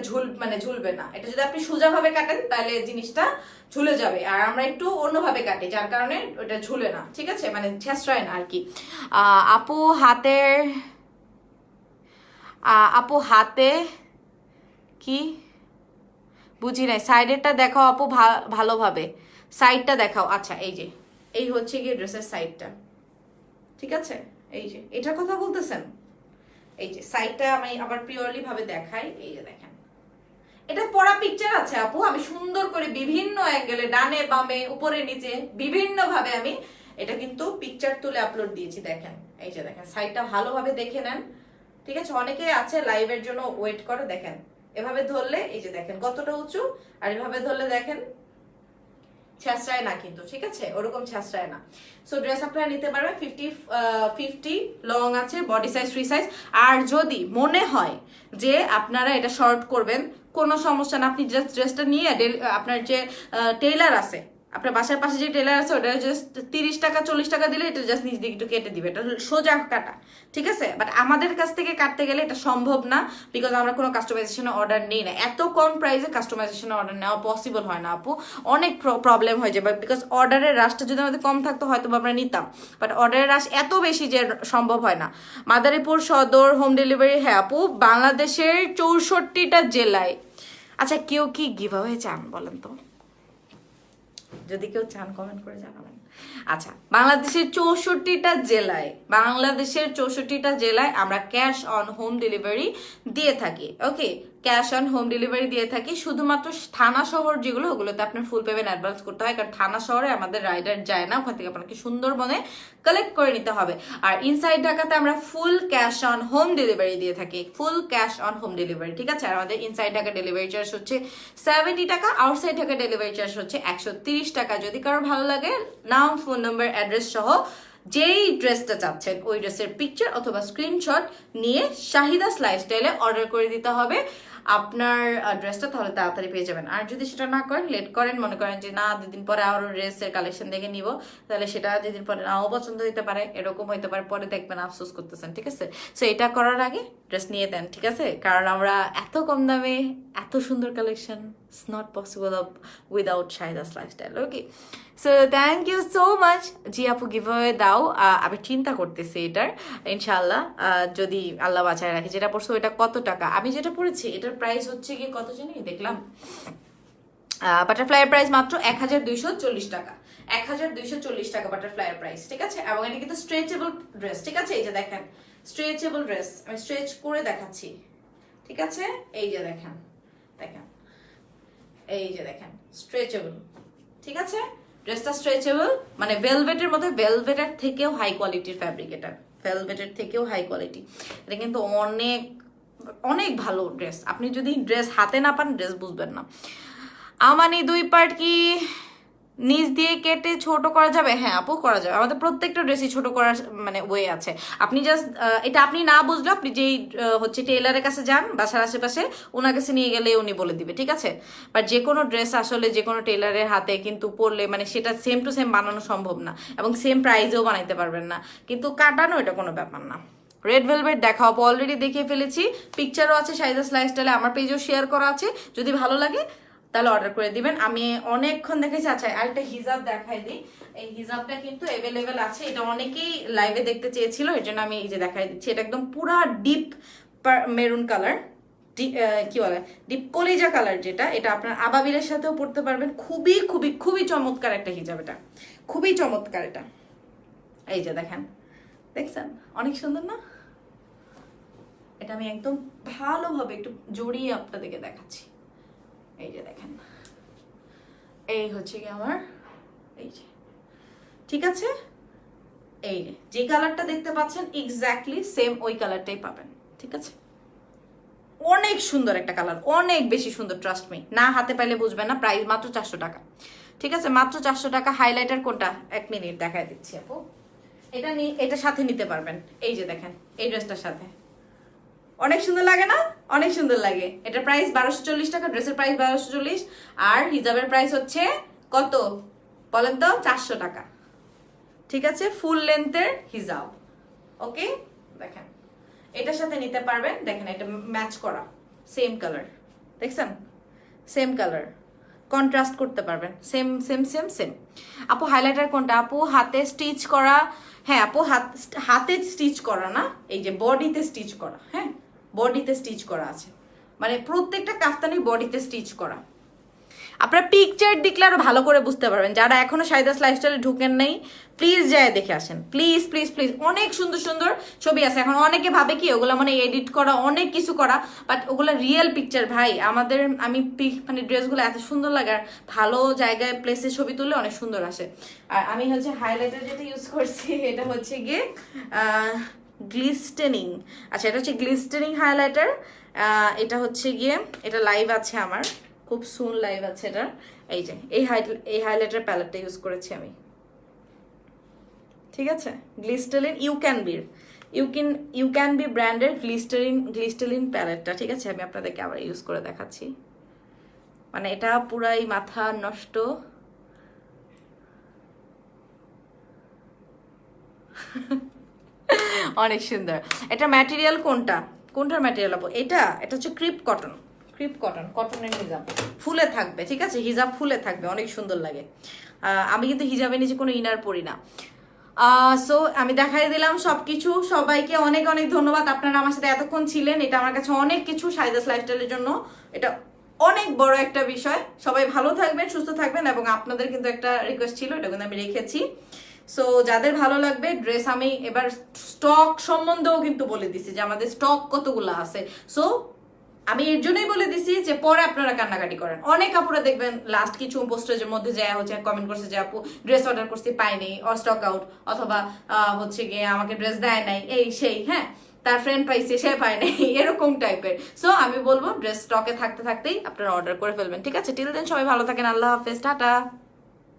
ঝুলবে না। এটা যদি আপনি সোজা ভাবে কাটেন তাহলে জিনিসটা ঝুলে যাবে, আর আমরা একটু অন্যভাবে কাটি যার কারণে ওইটা ঝুলে না, ঠিক আছে, মানে ছেঁচড়ায় না আর কি। আপু হাতে কি বুঝি নাই, সাইডেরটা দেখাও আপু ভালোভাবে, সাইডটা দেখাও। আচ্ছা এই হচ্ছে গিয়ে ড্রেসের সাইডটা, ঠিক আছে, এই যে এটার কথা বলতেছেন, এই যে সাইডটা আমি আবার পিওরলি ভাবে দেখাই। এই যে দেখেন, এটা পড়া পিকচার আছে আপু, আমি সুন্দর করে বিভিন্ন অ্যাঙ্গেলে ডানে বামে উপরে নিচে বিভিন্ন ভাবে আমি এটা কিন্তু পিকচার তুলে আপলোড দিয়েছি। দেখেন, এই যে দেখেন সাইডটা ভালোভাবে দেখে নেন, ঠিক আছে। অনেকে আছে লাইভের জন্য ওয়েট করে, দেখেন এভাবে ধরলে এই যে দেখেন কতটা উঁচু, আর এভাবে ধরলে দেখেন ছ্যাঁচড়ায় না কিন্তু, ঠিক আছে, ওরকম ছ্যাঁচড়ায় না। সো ড্রেস আপনারা নিতে পারবেন 50 লং আছে, বডি সাইজ ফ্রি সাইজ। আর যদি মনে হয় যে আপনারা এটা শর্ট করবেন, কোনো সমস্যা না, আপনি জাস্ট ড্রেসটা নিয়ে আপনার যে টেইলার আছে, আপনার বাসার পাশে যে টেলার আছে, ওটা জাস্ট 30 টাকা 40 টাকা দিলে এটা জাস্ট নিচ দিকে একটু কেটে দিবে, এটা সোজা কাটা, ঠিক আছে। বাট আমাদের কাছ থেকে কাটতে গেলে এটা সম্ভব না, বিকজ আমরা কোনো কাস্টমাইজেশনের অর্ডার নিই না। এত কম প্রাইসে কাস্টমাইজেশনের অর্ডার নেওয়া পসিবল হয় না আপু, অনেক প্রবলেম হয়ে যায়। বিকজ অর্ডারের রাশটা যদি আমাদের কম থাকতো হয়তো আমরা নিতাম, বাট অর্ডারের রাশ এত বেশি যে সম্ভব হয় না। মাদারীপুর সদর হোম ডেলিভারি, হ্যাঁ আপু, বাংলাদেশের 64টা জেলায়। আচ্ছা কেউ কি গিভঅ্যাওয়ে চান বলেন তো? যদি কেউ চান কমেন্ট করে জানাবেন। আচ্ছা, বাংলাদেশের 64টা জেলায় আমরা ক্যাশ অন হোম ডেলিভারি দিয়ে থাকি, ওকে, ক্যাশ অন হোম ডেলিভারি দিয়ে থাকি। শুধুমাত্র থানা শহর যেগুলো, ওগুলোতে আপনার ফুল পেমেন্ট অ্যাডভান্স করতে হয়, কারণ থানা শহরে আমাদের রাইডার যায় না, ওখান থেকে আপনাকে সুন্দরবনে কালেক্ট করে নিতে হবে। আর ইনসাইড ঢাকাতে আমরা full cash on home delivery দিয়ে থাকি, full cash on home delivery, ঠিক আছে। আর আমাদের ইনসাইড ঢাকা ডেলিভারি চার্জ হচ্ছে 70 টাকা, আউটসাইড ঢাকা ডেলিভারি চার্জ হচ্ছে 130 টাকা। যদি কারো ভালো লাগে, নাম, ফোন নাম্বার, অ্যাড্রেস সহ যেই ড্রেসটা চাচ্ছেন ওই ড্রেসের পিকচার অথবা স্ক্রিনশট নিয়ে শাহিদাস লাইফস্টাইলে অর্ডার করে দিতে হবে আপনার ড্রেসটা, তাহলে তাড়াতাড়ি পেয়ে যাবেন। আর যদি সেটা না করেন, লেট করেন, মনে করেন যে না 2 দিন পরে আরো ড্রেসের কালেকশন দেখে নিব, তাহলে সেটা 2 দিন পরে নাও পছন্দ হতে পারে, এরকম হইতে পারে, পরে দেখবেন আফসোস করতেছেন, ঠিক আছে। সো এটা করার আগে ড্রেস নিয়ে দেন, ঠিক আছে, কারণ আমরা এত কম দামে এত সুন্দর collection, it's not possible without Shahida's lifestyle, okay. So thank you so much. জি আপু গিভঅ্যাওয়ে দাও, আমি চিন্তা করতেছি এটার, ইনশাআল্লাহ যদি আল্লাহ বাঁচায় রাখে। যেটা পড়ছো এটা কত টাকা? আমি যেটা পড়েছি এটার প্রাইস হচ্ছে কি কত জানি দেখলাম, বাটারফ্লাইয়ের প্রাইস মাত্র 1240 টাকা, 1240 টাকা বাটারফ্লাইয়ের প্রাইস, ঠিক আছে। এবং এটা কিন্তু স্ট্রেচেবল ড্রেস, ঠিক আছে। এই যে দেখেন স্ট্রেচেবল ড্রেস, আমি স্ট্রেচ করে দেখাচ্ছি, ঠিক আছে। এই যে দেখেন, এই যে দেখেন স্ট্রেচেবল, ঠিক আছে। ড্রেসটা স্ট্রেচেবল, মানে ভেলভেটের মধ্যে, ভেলভেটের থেকেও হাই কোয়ালিটির ফ্যাব্রিক, এটা ভেলভেটের থেকেও হাই কোয়ালিটি। এটা কিন্তু অনেক অনেক ভালো ড্রেস। আপনি যদি ড্রেস হাতে না পান ড্রেস বুঝবেন না। আমানি 2 পার্ট কি নিচ দিয়ে কেটে ছোট করা যাবে? হ্যাঁ আপু করা যাবে, আমাদের প্রত্যেকটা ড্রেসই ছোট করার মানে ওয়ে আছে। আপনি জাস্ট এটা আপনি না বুঝলে আপনি যেই হচ্ছে টেইলারের কাছে যান বাসার আশেপাশে, ওনার কাছে নিয়ে গেলে উনি বলে দিবে, ঠিক আছে। বাট যে কোনো ড্রেস আসলে যে কোনো টেইলারের হাতে কিন্তু পরলে মানে সেটা সেম টু সেম বানানো সম্ভব না, এবং সেম প্রাইসেও বানাইতে পারবেন না, কিন্তু কাটানো এটা কোনো ব্যাপার না। রেড ভেলভেট দেখাও, অলরেডি দেখিয়ে ফেলেছি, পিকচারও আছে শাহিদাস লাইফস্টাইলে, আমার পেজেও শেয়ার করা আছে, যদি ভালো লাগে তাহলে অর্ডার করে দিবেন। আমি অনেকক্ষণ দেখেছি। আচ্ছা আরেকটা হিজাব দেখাই দিই, এই হিজাবটা কিন্তু অ্যাভেলেবেল আছে, এটা অনেকেই লাইভে দেখতে চেয়েছিল, এর জন্য আমি এই যে দেখাই দিচ্ছি। এটা একদম পুরা ডিপ মেরুন কালার, কি বলে ডিপ কলিজা কালার, যেটা এটা আপনার আবাবিলের সাথেও পড়তে পারবেন। খুবই খুবই খুবই চমৎকার একটা হিজাব, এটা খুবই চমৎকার। এটা এই যে দেখেন, দেখছেন অনেক সুন্দর না? এটা আমি একদম ভালোভাবে একটু জড়িয়ে আপনাদেরকে দেখাচ্ছি। এই যে দেখেন, এই হচ্ছে কি আমার, এই যে, ঠিক আছে, এই যে কালারটা দেখতে পাচ্ছেন এক্স্যাক্টলি সেম ওই কালারটাই পাবেন, ঠিক আছে। অনেক সুন্দর একটা কালার, অনেক বেশি সুন্দর, ট্রাস্ট মি, না হাতে পাইলে বুঝবেন না। প্রাইস মাত্র 400 টাকা, ঠিক আছে, মাত্র 400 টাকা। হাইলাইটার কোনটা, 1 মিনিট দেখায় দিচ্ছি আপু। এটা এটার সাথে নিতে পারবেন, এই যে দেখেন, এই ড্রেসটার সাথে অনেক সুন্দর লাগে না, অনেক সুন্দর লাগে। এটা প্রাইস 1240 টাকা, ড্রেসের প্রাইস 1240, আর হিজাবের প্রাইস হচ্ছে কত বলেন তো, 400 টাকা, ঠিক আছে, ফুল লেন্থের হিজাব। ওকে, দেখেন এটার সাথে নিতে পারবেন, দেখেন এটা ম্যাচ করা, সেম কালার, দেখছেন, সেম কালার, কন্ট্রাস্ট করতে পারবেন, সেম সেম সেম সেম। আপু হাইলাইটার কোনটা আপু, হাতে স্টিচ করা? হ্যাঁ আপু, হাতে স্টিচ করা না, এই যে বডিতে স্টিচ করা, হ্যাঁ বডিতে স্টিচ করা আছে, মানে প্রত্যেকটা কাফতানি বডিতে স্টিচ করা। আপনারা পিকচার দেখলে আরো ভালো করে বুঝতে পারবেন। যারা এখনো শাহিদাস লাইফস্টাইলে ঢুকেন নাই, প্লিজ যায় দেখে আসেন, প্লিজ প্লিজ প্লিজ। অনেক সুন্দর সুন্দর ছবি আছে। এখন অনেকে ভাবে কি ওগুলো মানে এডিট করা, অনেক কিছু করা, বাট ওগুলো রিয়েল পিকচার ভাই। আমাদের আমি মানে ড্রেসগুলো এত সুন্দর লাগে, আর ভালো জায়গায় প্লেসে ছবি তুললে অনেক সুন্দর আসে। আর আমি হচ্ছে হাইলাইটার যেটা ইউজ করছি, এটা হচ্ছে গিয়ে গ্লিস্টেনিং, আচ্ছা এটা হচ্ছে গ্লিস্টেনিং হাইলাইটার। এটা হচ্ছে গিয়ে, এটা লাইভ আছে আমার, খুব সুন লাইভ আছে এটা। এই যে এই হাইলাইটার প্যালেটটা ইউজ করেছি আমি, ঠিক আছে, গ্লিস্টেরিন ইউ ক্যান বি ব্র্যান্ডের গ্লিস্টেরিন প্যালেটটা, ঠিক আছে। আমি আপনাদেরকে আবার ইউজ করে দেখাচ্ছি, মানে এটা পুরাই মাথা নষ্ট। অনেক সুন্দর। এটা ম্যাটেরিয়াল কোনটার ম্যাটেরিয়াল আপু? এটা হচ্ছে ক্রিপ কটন, কটনের হিজাব, ফুলে থাকবে, ঠিক আছে, হিজাব ফুলে থাকবে, অনেক সুন্দর লাগে। আমি কিন্তু হিজাবের নিচে কোনো ইনার পরি না। সো আমি দেখাই দিলাম সবকিছু। সবাইকে অনেক অনেক ধন্যবাদ, আপনারা আমার সাথে এতক্ষণ ছিলেন। এটা আমার কাছে অনেক কিছু, শাহিদাস লাইফস্টাইলের জন্য এটা অনেক বড় একটা বিষয়। সবাই ভালো থাকবেন, সুস্থ থাকবেন, এবং আপনাদের কিন্তু একটা রিকোয়েস্ট ছিল, এটা কিন্তু আমি রেখেছি। সো যাদের ভালো লাগবে ড্রেস, আমি এবার স্টক সম্বন্ধেও কিন্তু বলে দিছি যে আমাদের স্টক কতগুলো আছে। সো আমি এর জন্যই বলে দিছি যে পরে আপনারা কান্নাকাটি করেন। অনেক আপুরা দেখবেন লাস্ট কিছু পোস্টের মধ্যে যায় হচ্ছে কমেন্ট করছে যে আপু ড্রেস অর্ডার করছি পাইনি, অর স্টক আউট, অথবা হচ্ছে গিয়ে আমাকে ড্রেস দেয় নাই, এই সেই, হ্যাঁ তার ফ্রেন্ড পাইছে সে পায় নাই, এরকম টাইপের। সো আমি বলবো ড্রেস স্টকে থাকতে থাকতেই আপনারা অর্ডার করে ফেলবেন, ঠিক আছে। টিল দেন সবাই ভালো থাকেন, আল্লাহ হাফেজ, টাটা।